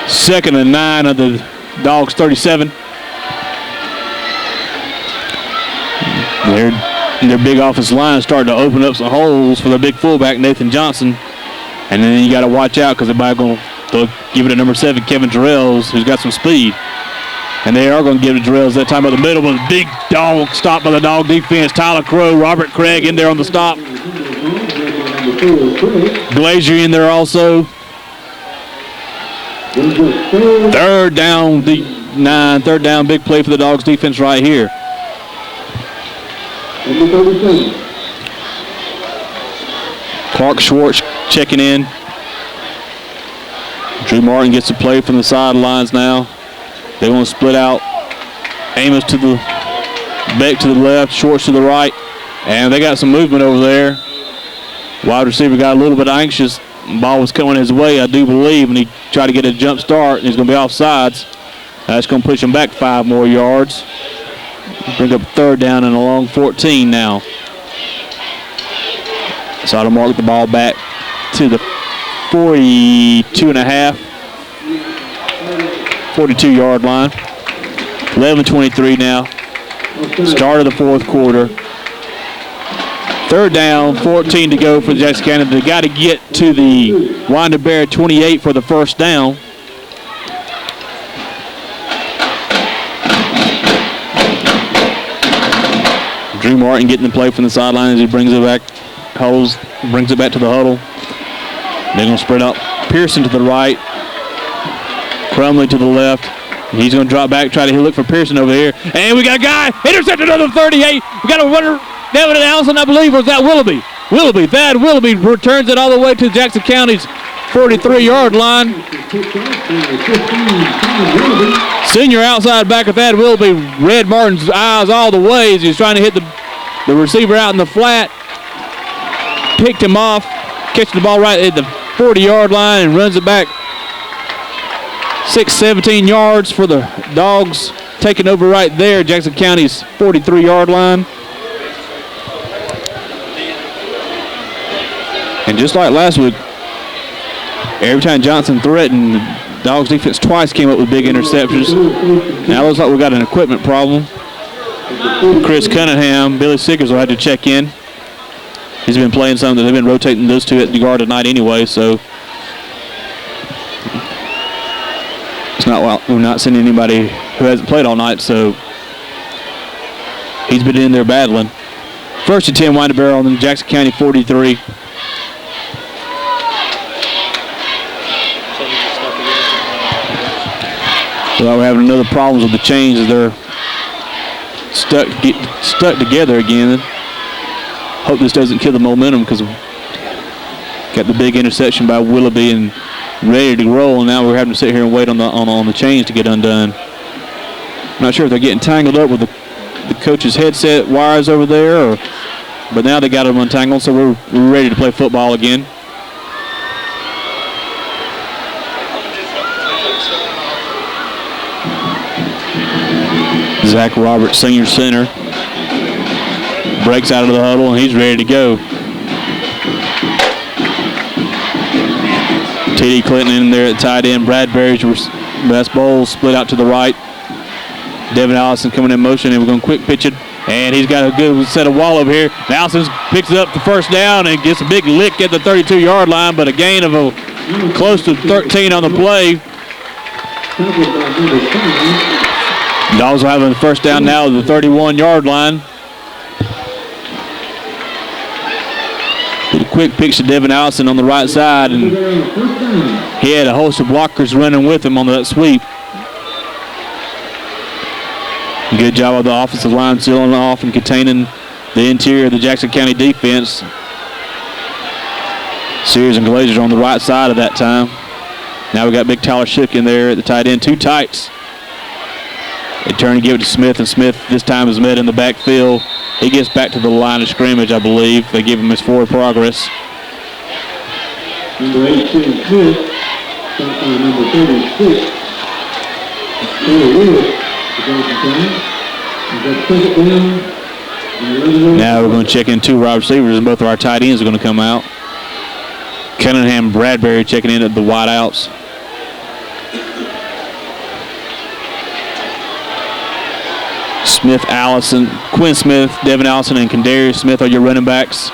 2nd and 9 of the Dogs 37. Their big offensive line starting to open up some holes for their big fullback, Nathan Johnson. And then you got to watch out because they're going to give it to number 7, Kevin Jarrells, who's got some speed. And they are going to give it to Jarrells that time at the middle, but a big dog stop by the dog defense. Tyler Crow, Robert Craig in there on the stop. Glazier in there also. Third down, third down, big play for the Dogs defense right here. Clark Schwartz checking in. Drew Martin gets to play from the sidelines now. They want to split out. Amos to the Beck to the left, Schwartz to the right. And they got some movement over there. Wide receiver got a little bit anxious. Ball was coming his way, I do believe, and he tried to get a jump start, and he's going to be offsides. That's going to push him back 5 more yards. Bring up third down and a long 14 now. So to mark the ball back to the 42-yard line. 11:23 now. Start of the fourth quarter. Third down, 14 to go for Jackson County. They got to get to the Winder-Barrow 28 for the first down. Drew Martin getting the play from the sideline as he brings it back. Brings it back to the huddle. They're going to spread out Pearson to the right. Crumley to the left. He's going to drop back, try to look for Pearson over here. And we got a guy. Intercepted another 38. We got a runner. David Allison, I believe, or was that Willoughby? Thad Willoughby returns it all the way to Jackson County's 43-yard line. Senior outside backer Thad Willoughby read Martin's eyes all the way as he's trying to hit the receiver out in the flat. Picked him off, catches the ball right at the 40-yard line and runs it back 17 yards for the Dogs. Taking over right there, Jackson County's 43-yard line. And just like last week, every time Johnson threatened, the Dogs defense twice came up with big interceptions. Now it looks like we got an equipment problem. Chris Cunningham, Billy Sickers will have to check in. He's been playing some. They've been rotating those two at the guard tonight anyway, so it's not we're not seeing anybody who hasn't played all night, so he's been in there battling. 1st and 10, Winder-Barrow on the Jackson County 43. Well, we're having another problems with the chains as they're stuck together again. Hope this doesn't kill the momentum because got the big interception by Willoughby and ready to roll, and now we're having to sit here and wait on the chains to get undone. I'm not sure if they're getting tangled up with the coach's headset wires over there, but now they got them untangled, so we're ready to play football again. Zach Roberts, senior center, breaks out of the huddle, and he's ready to go. T.D. Clinton in there at tight end. Bradbury's best bowl split out to the right. Devin Allison coming in motion, and we're going to quick pitch it. And he's got a good set of wall over here. Allison picks up the first down and gets a big lick at the 32-yard line, but a gain of close to 13 on the play. Dogs will have a first down now at the 31-yard line. Did a quick pitch to Devin Allison on the right side, and he had a host of blockers running with him on that sweep. Good job of the offensive line sealing off and containing the interior of the Jackson County defense. Sears and Glazer on the right side of that time. Now we got Big Tyler Shook in there at the tight end. Two tights. They turn and give it to Smith, and Smith this time is met in the backfield. He gets back to the line of scrimmage, I believe. They give him his forward progress. Number 18, Smith. Stop by number 36. Taylor Wood. Now we're going to check in two wide receivers, and both of our tight ends are going to come out. Cunningham and Bradbury checking in at the wideouts. Smith, Allison, Quinn Smith, Devin Allison, and Kendarius Smith are your running backs.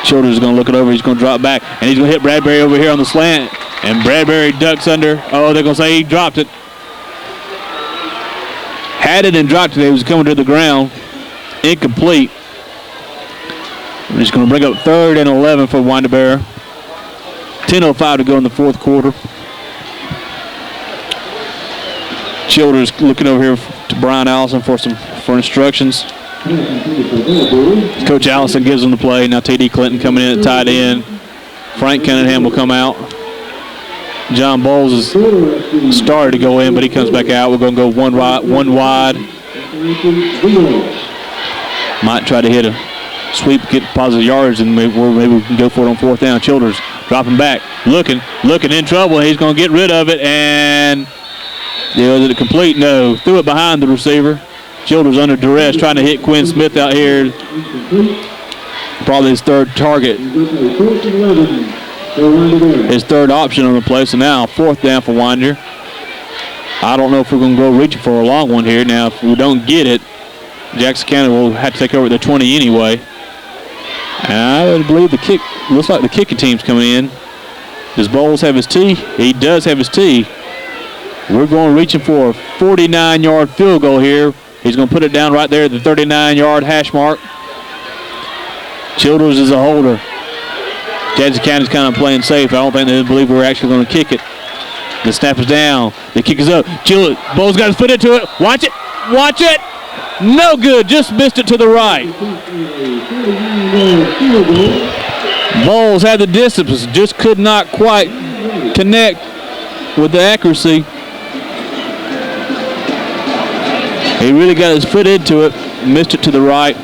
Childers is going to look it over. He's going to drop back, and he's going to hit Bradbury over here on the slant. And Bradbury ducks under. Oh, they're going to say he dropped it. Had it and dropped it. He was coming to the ground. Incomplete. We're just going to bring up 3rd and 11 for Winder-Barrow. 10:05 to go in the fourth quarter. Childers looking over here to Brian Allison for instructions. Coach Allison gives them the play. Now T.D. Clinton coming in at tight end. Frank Cunningham will come out. John Bowles is started to go in, but he comes back out. We're going to go one wide. Might try to hit a sweep, get positive yards, and maybe we can go for it on 4th down. Childers dropping back, looking in trouble. He's going to get rid of it, and is it complete? No. Threw it behind the receiver. Childers under duress, trying to hit Quinn Smith out here. Probably his 3rd target. His 3rd option on the play. So now 4th down for Winder. I don't know if we're going to go reaching for a long one here. Now, if we don't get it, Jackson County will have to take over at the 20 anyway. And I believe looks like the kicking team's coming in. Does Bowles have his tee? He does have his tee. We're going reaching for a 49-yard field goal here. He's going to put it down right there at the 39-yard hash mark. Childers is a holder. Jackson County's kind of playing safe. I don't think they believe we're actually going to kick it. The snap is down. The kick is up. Bowles got his foot into it. Watch it. Watch it. No good. Just missed it to the right. Bowles had the distance. Just could not quite connect with the accuracy. He really got his foot into it. Missed it to the right.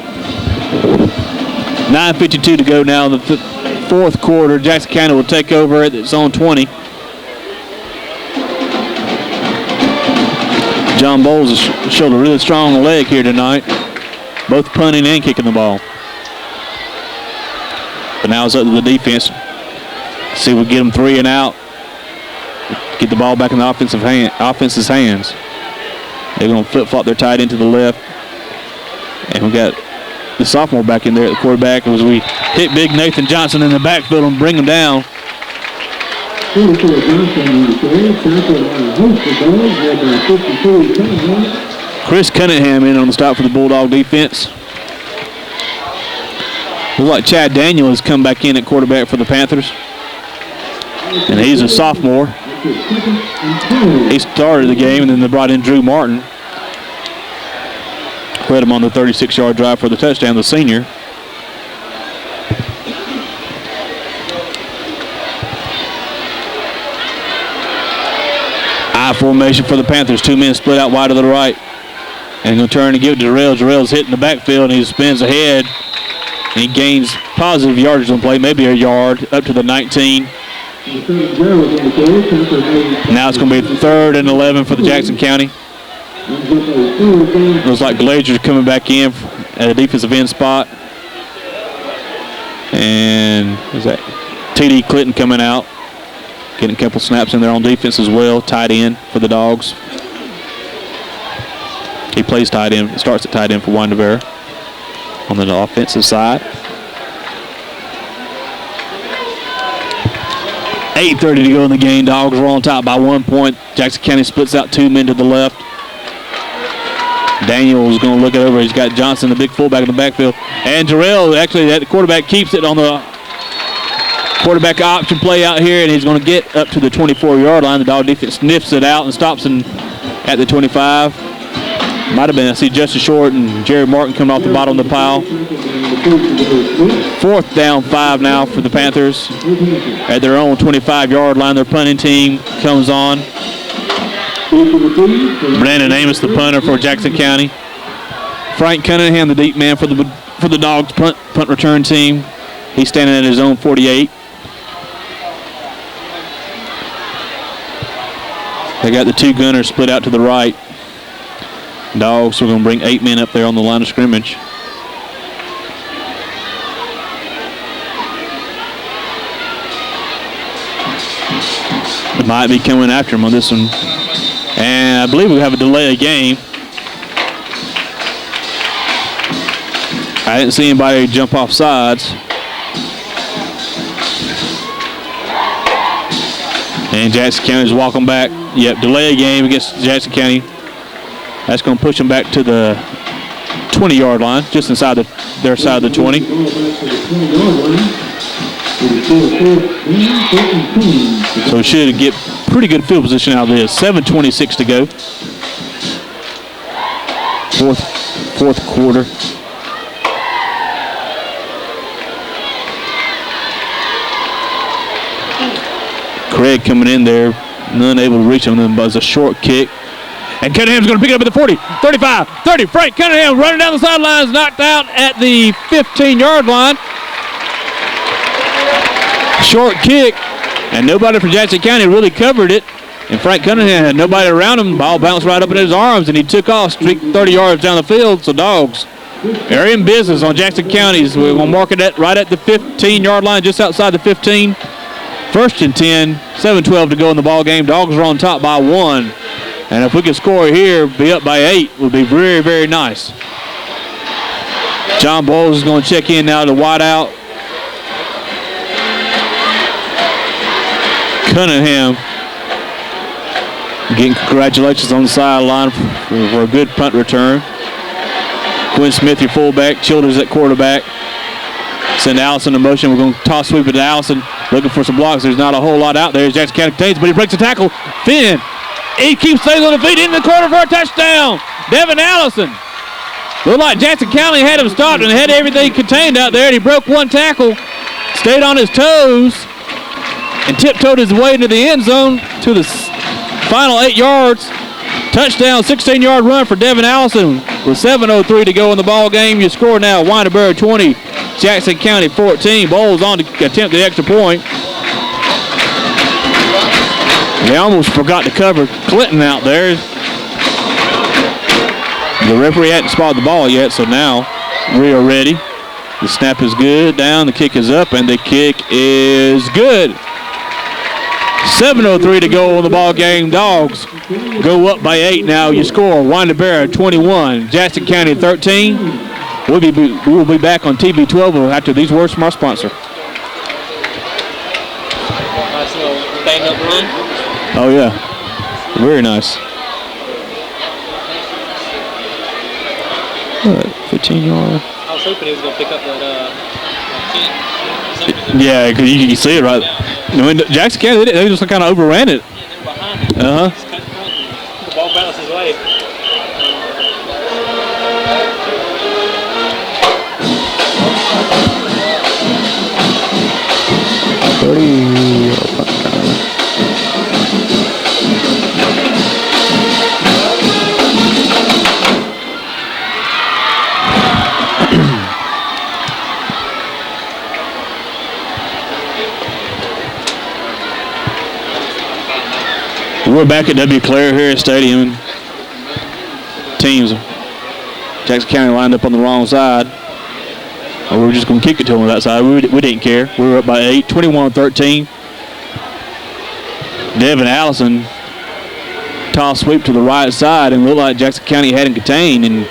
9:52 to go now in the 4th quarter. Jackson County will take over at its own 20. John Bowles has showed a really strong leg here tonight, both punting and kicking the ball. The now it's up to the defense. See if we get them 3 and out. Get the ball back in the offense's hands. They're going to flip-flop their tight end to the left. And we got the sophomore back in there at the quarterback as we hit big Nathan Johnson in the backfield and bring him down. Chris Cunningham in on the stop for the Bulldog defense. Looks like Chad Daniel has come back in at quarterback for the Panthers. And he's a sophomore. He started the game, and then they brought in Drew Martin. Led him on the 36-yard drive for the touchdown, the senior. I formation for the Panthers. 2 men split out wide to the right. And going to turn and give it to Jarrell. Jarrell's hitting the backfield, and he spins ahead. And he gains positive yardage on play, maybe a yard, up to the 19. Now it's going to be 3rd and 11 for the Jackson County. Looks like Glazer's coming back in at a defensive end spot. And is that T.D. Clinton coming out. Getting a couple snaps in there on defense as well. Tight end for the Dogs. He plays tight end, starts at tight end for Winder-Barrow on the offensive side. 8:30 to go in the game. Dogs are on top by 1 point. Jackson County splits out 2 men to the left. Daniel's going to look it over. He's got Johnson, the big fullback in the backfield. And Terrell, actually, that quarterback keeps it on the quarterback option play out here, and he's going to get up to the 24-yard line. The Dog defense sniffs it out and stops him at the 25. Might have been, I see Justice Short and Jerry Martin coming off the bottom of the pile. 4th down 5 now for the Panthers. At their own 25-yard line, their punting team comes on. Brandon Amos, the punter for Jackson County. Frank Cunningham, the deep man for the Dogs punt return team. He's standing at his own 48. They got the 2 gunners split out to the right. Dogs are going to bring 8 men up there on the line of scrimmage. They might be coming after him on this one. And I believe we have a delay of game. I didn't see anybody jump off sides. And Jackson County's walking back. Yep, delay of game against Jackson County. That's going to push them back to the 20-yard line, just inside their side of the 20. So we should get pretty good field position out of this. 7:26 to go. Fourth quarter. Craig coming in there, unable to reach him, then buzz a short kick. And Cunningham's going to pick it up at the 40, 35, 30. Frank Cunningham running down the sidelines, knocked out at the 15-yard line. Short kick, and nobody from Jackson County really covered it. And Frank Cunningham had nobody around him. Ball bounced right up in his arms, and he took off, streaked 30 yards down the field. So Dogs are in business on Jackson County's. We're going to mark it right at the 15-yard line, just outside the 15. 1st and 10, 7:12 to go in the ball game. Dogs are on top by 1. And if we could score here, be up by 8, would be very, very nice. John Bowles is going to check in now to wide out. Cunningham getting congratulations on the sideline for a good punt return. Quinn Smith, your fullback. Childers at quarterback. Send Allison in motion. We're going to toss sweep it to Allison. Looking for some blocks. There's not a whole lot out there. Jackson County contains, but he breaks a tackle. Finn. He keeps staying on the feet in the corner for a touchdown. Devin Allison. Looked like Jackson County had him stopped and had everything contained out there. And he broke one tackle, stayed on his toes, and tiptoed his way into the end zone to the final 8 yards. Touchdown, 16-yard run for Devin Allison with 7:03 to go in the ball game. You score now, Winder-Barrow 20, Jackson County 14. Bowles on to attempt the extra point. They almost forgot to cover Clinton out there. The referee hadn't spotted the ball yet, so now we are ready. The snap is good. Down. The kick is up, and the kick is good. 7:03 to go on the ball game. Dogs go up by 8 now. You score Winder-Barrow 21, Jackson County 13. We will be back on TV 12 after these words from our sponsor. Nice little bang-up run. Oh, yeah. Very nice. 15 yard. I was hoping he was going to pick up that 10. Yeah, because you can see it right. I mean, Jackson County, they just kind of overran it. Yeah, they were behind it. Uh-huh. The ball bounced his way. We're back at W. Clare Harris Stadium. Teams, Jackson County lined up on the wrong side. Or we were just going to kick it to them on that side. We didn't care. We were up by 8, 21-13. Devin Allison toss sweep to the right side and looked like Jackson County had him contained and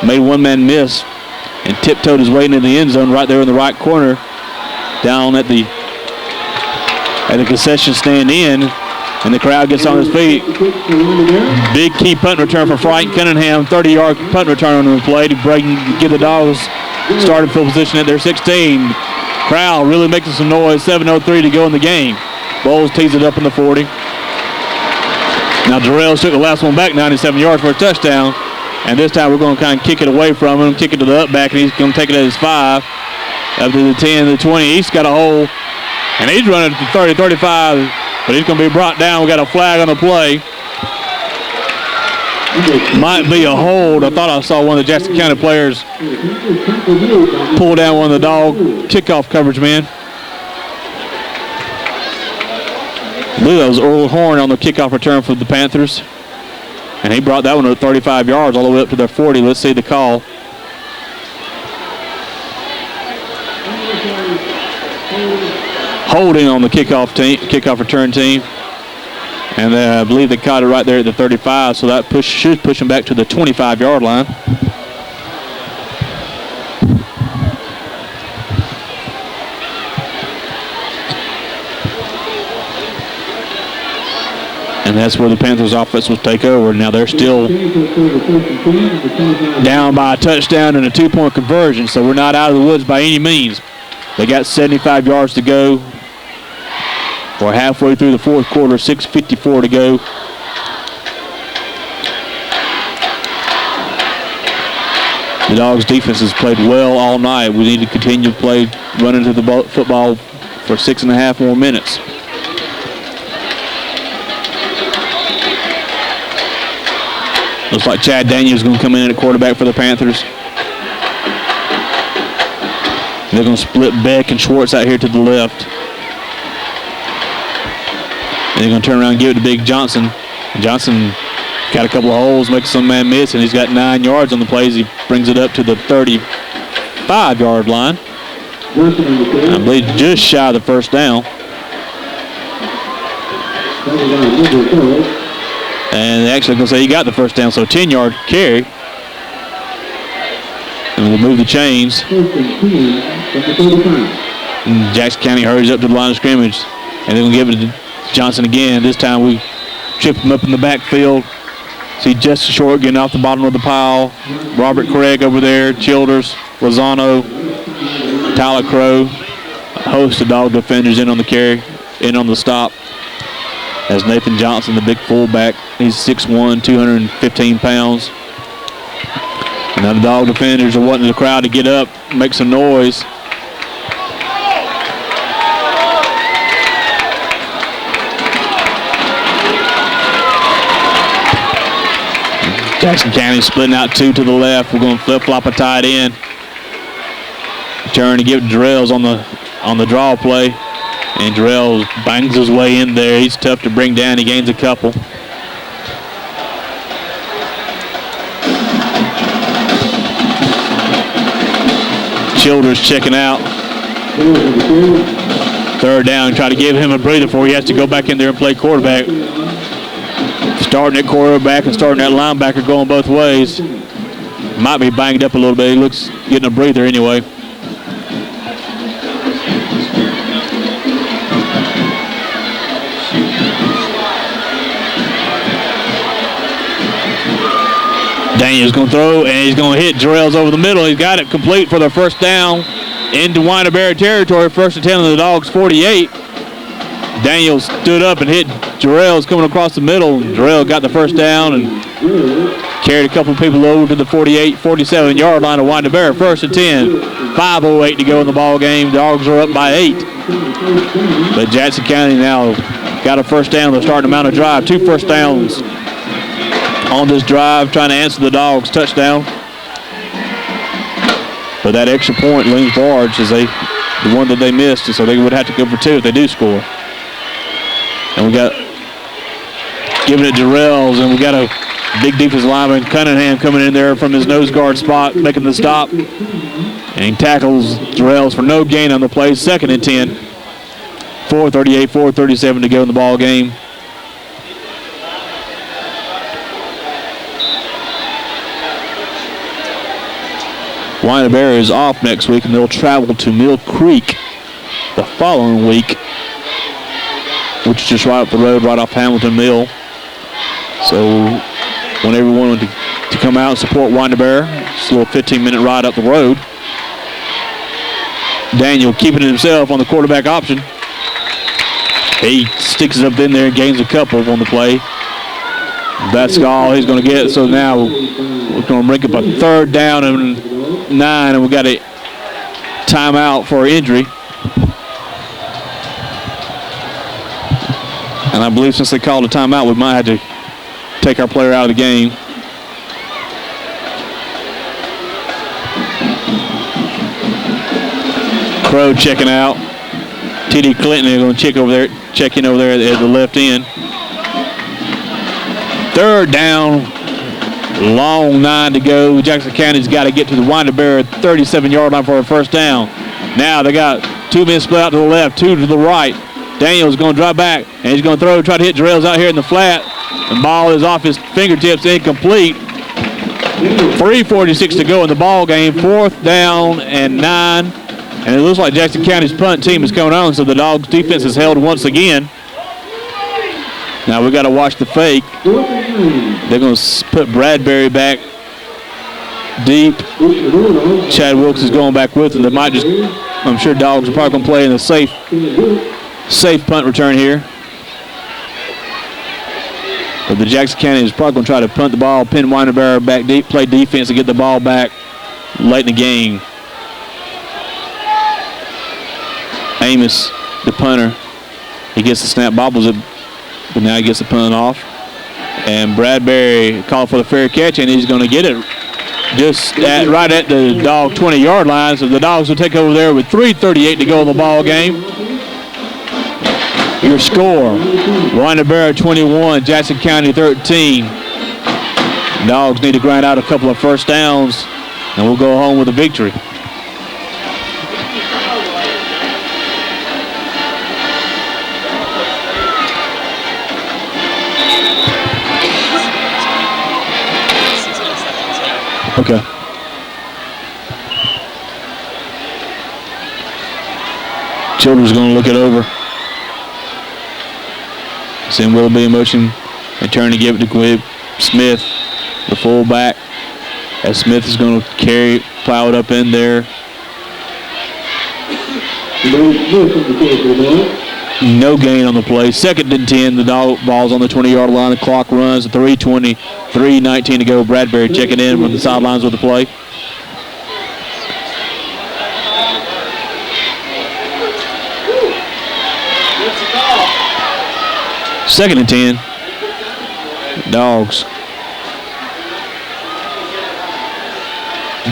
made one man miss and tiptoed his way into the end zone right there in the right corner down at the concession stand in. And the crowd gets on his feet. Big key punt return for Frank Cunningham. 30-yard punt return on the play to get the Dogs started field position at their 16. Crowd really making some noise. 7:03 to go in the game. Bowles tees it up in the 40. Now Jarrell took the last one back 97 yards for a touchdown. And this time we're going to kind of kick it away from him, kick it to the up back, and he's going to take it at his 5. Up to the 10, the 20. He's got a hole. And he's running to 30, 35. But he's going to be brought down. We got a flag on the play. Might be a hold. I thought I saw one of the Jackson County players pull down one of the Dog kickoff coverage men. I believe that was Earl Horn on the kickoff return for the Panthers. And he brought that one to 35 yards all the way up to their 40. Let's see the call. Holding on the kickoff return team. And I believe they caught it right there at the 35, so that should push them back to the 25-yard line. And that's where the Panthers offense will take over. Now they're still down by a touchdown and a 2-point conversion, so we're not out of the woods by any means. They got 75 yards to go. We're halfway through the fourth quarter, 6:54 to go. The Dogs' defense has played well all night. We need to continue to play, run into the football for 6.5 more minutes. Looks like Chad Daniels is going to come in at quarterback for the Panthers. They're going to split Beck and Schwartz out here to the left. And they're going to turn around and give it to Big Johnson. Johnson got a couple of holes, makes some man miss, and he's got 9 yards on the plays. He brings it up to the 35-yard line. I believe just shy of the first down. And they're actually going to say he got the first down, so 10-yard carry. And we'll move the chains. And Jackson County hurries up to the line of scrimmage. And they're going to give it to Johnson again. This time we trip him up in the backfield. See Justin Short getting off the bottom of the pile. Robert Craig over there. Childers, Lozano, Tyler Crow. A host of Dog defenders in on the carry, in on the stop. As Nathan Johnson, the big fullback. He's 6'1", 215 pounds. And now the Dog defenders are wanting the crowd to get up, make some noise. Jackson County splitting out 2 to the left. We're going to flip-flop a tight end. Turn to give Jarrell's on the draw play. And Jarrell bangs his way in there. He's tough to bring down. He gains a couple. Childers checking out. Third down, try to give him a breather before he has to go back in there and play quarterback. Starting at quarterback and starting at linebacker going both ways. Might be banged up a little bit. He looks getting a breather anyway. Daniel's going to throw, and he's going to hit Jarrell's over the middle. He's got it complete for the first down into Winder-Barrow territory. First and 10 of the Dogs' 48. Daniel stood up and hit Jarrell's coming across the middle. Jarrell got the first down and carried a couple of people over to the 48, 47-yard line of Winder-Barrow. First and 10, 5:08 to go in the ball game. Dogs are up by 8. But Jackson County now got a first down. They're starting to mount a drive. 2 first downs on this drive, trying to answer the Dogs' touchdown. But that extra point leans large as the one that they missed, and so they would have to go for 2 if they do score. And we got giving it to Jarrell's, and we got a big defensive lineman, Cunningham, coming in there from his nose guard spot, making the stop. And he tackles Jarrell's for no gain on the play. Second and 10. 4:38, 4:37 to go in the ball game. Winder-Barrow is off next week, and they'll travel to Mill Creek the following week, which is just right up the road, right off Hamilton Mill. So want everyone to come out and support Winder-Barrow. It's a little 15-minute ride up the road. Daniel keeping it himself on the quarterback option. He sticks it up in there and gains a couple on the play. That's all he's going to get. So now we're going to bring up a third down and 9, and we got a timeout for injury. And I believe since they called a timeout, we might have to take our player out of the game. Crow checking out. T.D. Clinton is going to check in over there at the left end. Third down, long 9 to go. Jackson County's got to get to the Winder-Barrow 37-yard line for a first down. Now they got 2 men split out to the left, 2 to the right. Daniel's going to drop back, and he's going to throw, try to hit Jarrell's out here in the flat. The ball is off his fingertips, incomplete. 3:46 to go in the ball game. 4th down and 9. And it looks like Jackson County's punt team is coming on, so the Dogs' defense is held once again. Now we got to watch the fake. They're going to put Bradbury back deep. Chad Wilkes is going back with them. They might just, I'm sure Dogs are probably going to play in a safe punt return here. But the Jackson County is probably going to try to punt the ball, pin Winder-Barrow back deep, play defense, and get the ball back late in the game. Amos, the punter, he gets the snap, bobbles it, but now he gets the punt off. And Bradbury called for the fair catch, and he's going to get it just right at the Dog 20-yard line. So the Dogs will take over there with 3:38 to go in the ball game. Your score, Winder-Barrow 21, Jackson County 13. Dogs need to grind out a couple of first downs, and we'll go home with a victory. Okay. Children's going to look it over. Sam Willoughby in motion and turn to give it to Quib Smith, the fullback. As Smith is going to plow it up in there. No gain on the play. 2nd and 10. The ball's on the 20-yard line. The clock runs. 3:20, 3:19 to go. Bradbury checking in from the sidelines with the play. Second and 10. Dogs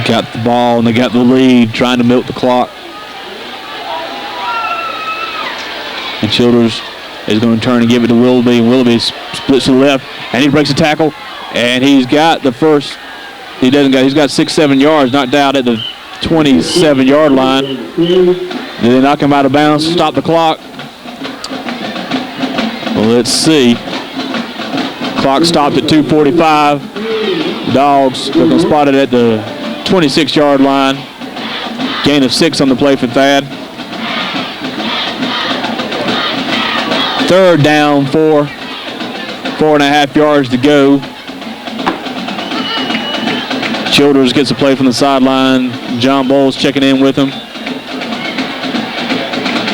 got the ball and they got the lead, trying to milk the clock. And Childers is going to turn and give it to Willoughby. Willoughby splits to the left, and he breaks a tackle. And he's got the first. He's got 6-7 yards, knocked out at the 27-yard line. Did they knock him out of bounds? Stop the clock. Well, let's see. Clock stopped at 2:45. Dogs, they're going to spot it at the 26-yard line. Gain of 6 on the play for Thad. Third down, 4.5 yards to go. Childers gets a play from the sideline. John Bowles checking in with him.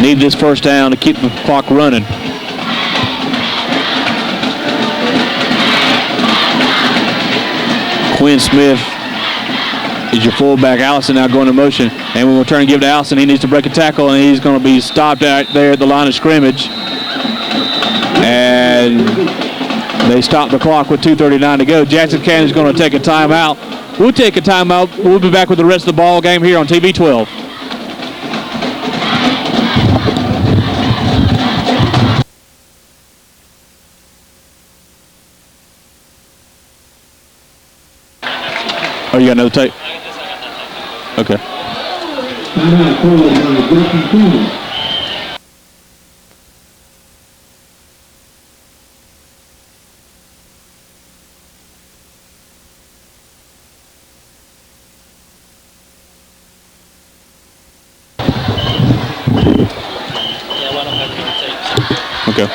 Need this first down to keep the clock running. Quinn Smith is your fullback. Allison now going to motion. And we're going to turn and give to Allison. He needs to break a tackle, and he's going to be stopped out there at the line of scrimmage. And they stop the clock with 2:39 to go. Jackson County is going to take a timeout. We'll take a timeout. We'll be back with the rest of the ball game here on TV 12. Oh, you got another tape? Okay. Okay.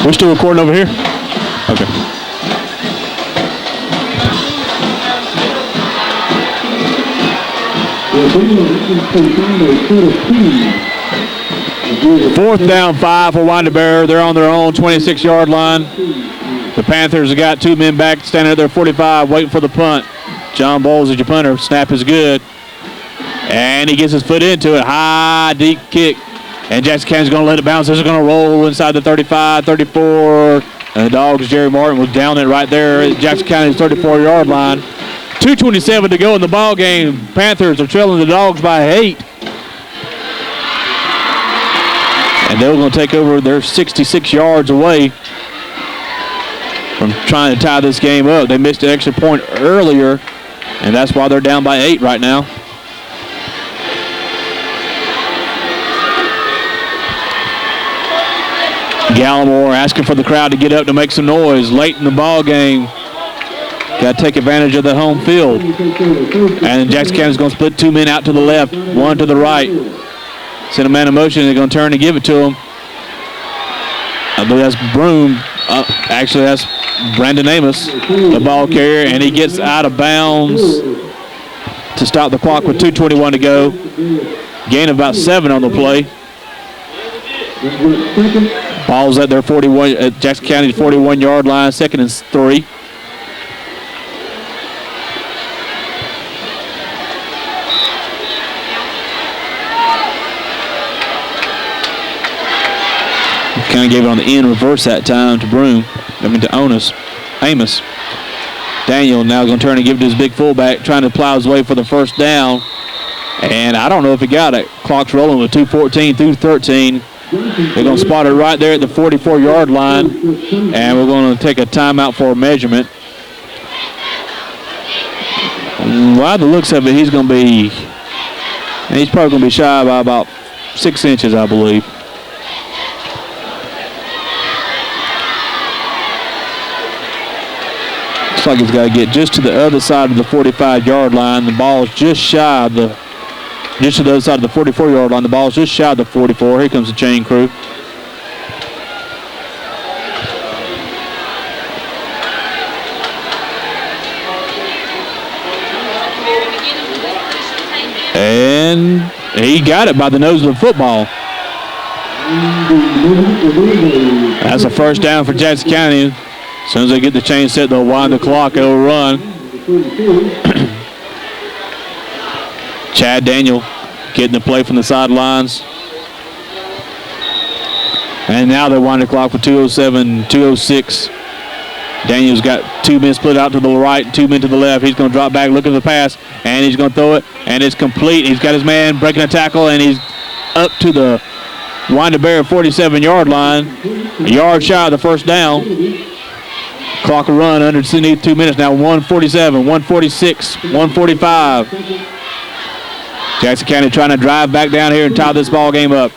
We're still recording over here? Okay. Fourth down, 5 for Winder-Barrow. They're on their own 26-yard line. The Panthers have got 2 men back, standing at their 45, waiting for the punt. John Bowles is your punter. Snap is good. And he gets his foot into it. High, deep kick. And Jackson County's going to let it bounce. This is going to roll inside the 35, 34. And the Dogs, Jerry Martin, was down it right there at Jackson County's 34-yard line. 2:27 to go in the ball game. Panthers are trailing the Dogs by 8. And they're going to take over. They're 66 yards away from trying to tie this game up. They missed an extra point earlier, and that's why they're down by 8 right now. Gallimore asking for the crowd to get up to make some noise late in the ball game. Got to take advantage of the home field. And Jackson County's going to split 2 men out to the left, 1 to the right. Send a man in motion. They're going to turn and give it to him. I believe that's Broom. Actually, that's Brandon Amos, the ball carrier, and he gets out of bounds to stop the clock with 2:21 to go. Gain of about 7 on the play. Ball's at their 41, at Jackson County's 41-yard line, 2nd and 3. Kind of gave it on the end reverse that time to Broom. To Amos. Daniel now going to turn and give it to his big fullback, trying to plow his way for the first down. And I don't know if he got it. Clock's rolling with 2:14 through 13. They're going to spot it right there at the 44-yard line. And we're going to take a timeout for a measurement. By the looks of it, he's probably going to be shy by about 6 inches, I believe. Looks like he's got to get just to the other side of the 45-yard line. The ball's just shy of the, just to the other side of the 44-yard line. The ball's just shy of the 44. Here comes the chain crew. And he got it by the nose of the football. That's a first down for Jackson County. As soon as they get the chain set, they'll wind the clock. It'll run. Chad Daniel getting the play from the sidelines. And now they wind the clock for 2:07, 2:06 Daniels got 2 men split out to the right, 2 men to the left. He's going to drop back, look at the pass, and he's going to throw it, and it's complete. He's got his man breaking a tackle, and he's up to the Winder-Barrow 47-yard line, a yard shy of the first down. Clock will run underneath 2 minutes now. 147, 146, 145. Jackson County trying to drive back down here and tie this ball game up.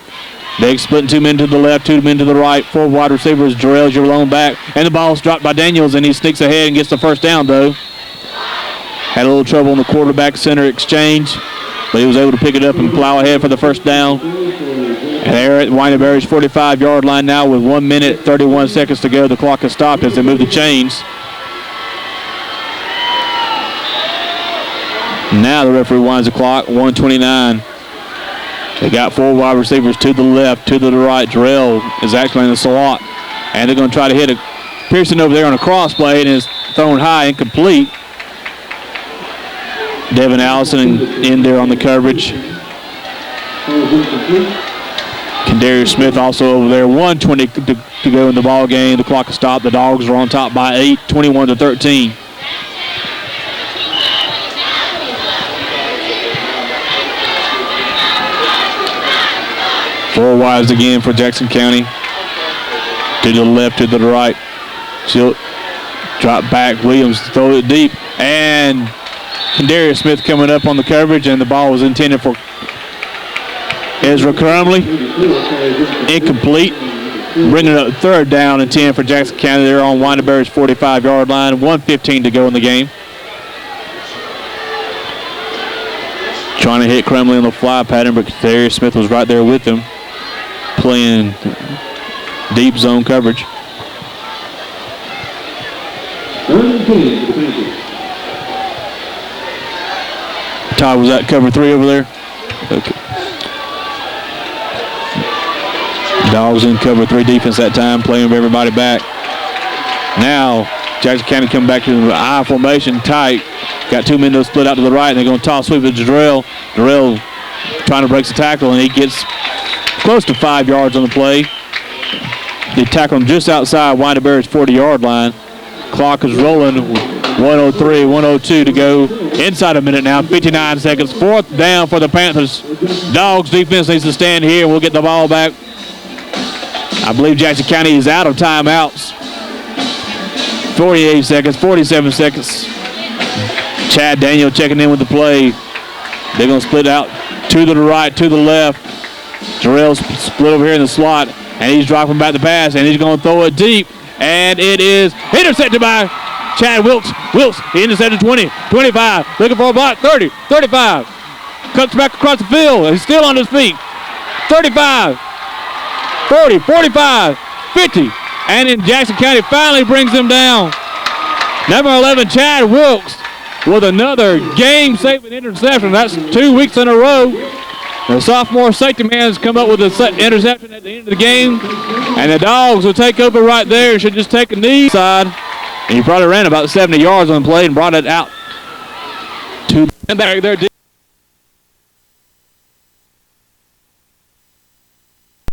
They splitting 2 men to the left, 2 men to the right. 4 wide receivers. Jarrell's your lone back. And the ball's dropped by Daniels, and he sneaks ahead and gets the first down, though. Had a little trouble in the quarterback center exchange, but he was able to pick it up and plow ahead for the first down. And they're at Winder-Barrow's 45-yard line now with 1 minute, 31 seconds to go. The clock has stopped as they move the chains. Now the referee winds the clock, 1:29. They got 4 wide receivers to the left, to the right. Jarrell is actually in the slot. And they're going to try to hit a Pearson over there on a cross play, and is thrown high, incomplete. Devin Allison in there on the coverage. Kendarius Smith also over there. 1:20 to go in the ball game. The clock has stopped. The Dogs are on top by 8, 21-13. Four wides again for Jackson County. To the left, to the right. She'll drop back. Williams throw it deep. And Kendarius Smith coming up on the coverage, and the ball was intended for Ezra Crumley. Incomplete. Bringing up 3rd down and 10 for Jackson County. They're on Winder-Barrow's 45-yard line. 1:15 to go in the game. Trying to hit Crumley on the fly pattern, but Kendarius Smith was right there with him, playing deep zone coverage. Todd, was that cover 3 over there? Okay. Dogs in cover 3 defense that time, playing everybody back. Now, Jackson County coming back to the I formation tight. Got 2 men to split out to the right, and they're going to toss sweep it to Jarrell. Jarrell trying to break the tackle, and he gets close to 5 yards on the play. They tackle him just outside Winder-Barrow's 40-yard line. Clock is rolling. 1:03, 1:02 to go. Inside a minute now, 59 seconds. 4th down for the Panthers. Dogs defense needs to stand here, and we'll get the ball back. I believe Jackson County is out of timeouts. 48 seconds, 47 seconds. Chad Daniel checking in with the play. They're going to split out to the right, to the left. Jarrell's split over here in the slot, and he's dropping back the pass, and he's going to throw it deep, and it is intercepted by Chad Wilkes. Wilkes, he intercepted 20, 25, looking for a block, 30, 35. Cuts back across the field. He's still on his feet. 35, 40, 45, 50. And then Jackson County finally brings him down. Number 11, Chad Wilkes, with another game-saving interception. That's 2 weeks in a row. The sophomore safety man has come up with an interception at the end of the game. And the Dogs will take over right there. Should just take a knee side. And he probably ran about 70 yards on the play and brought it out to back there.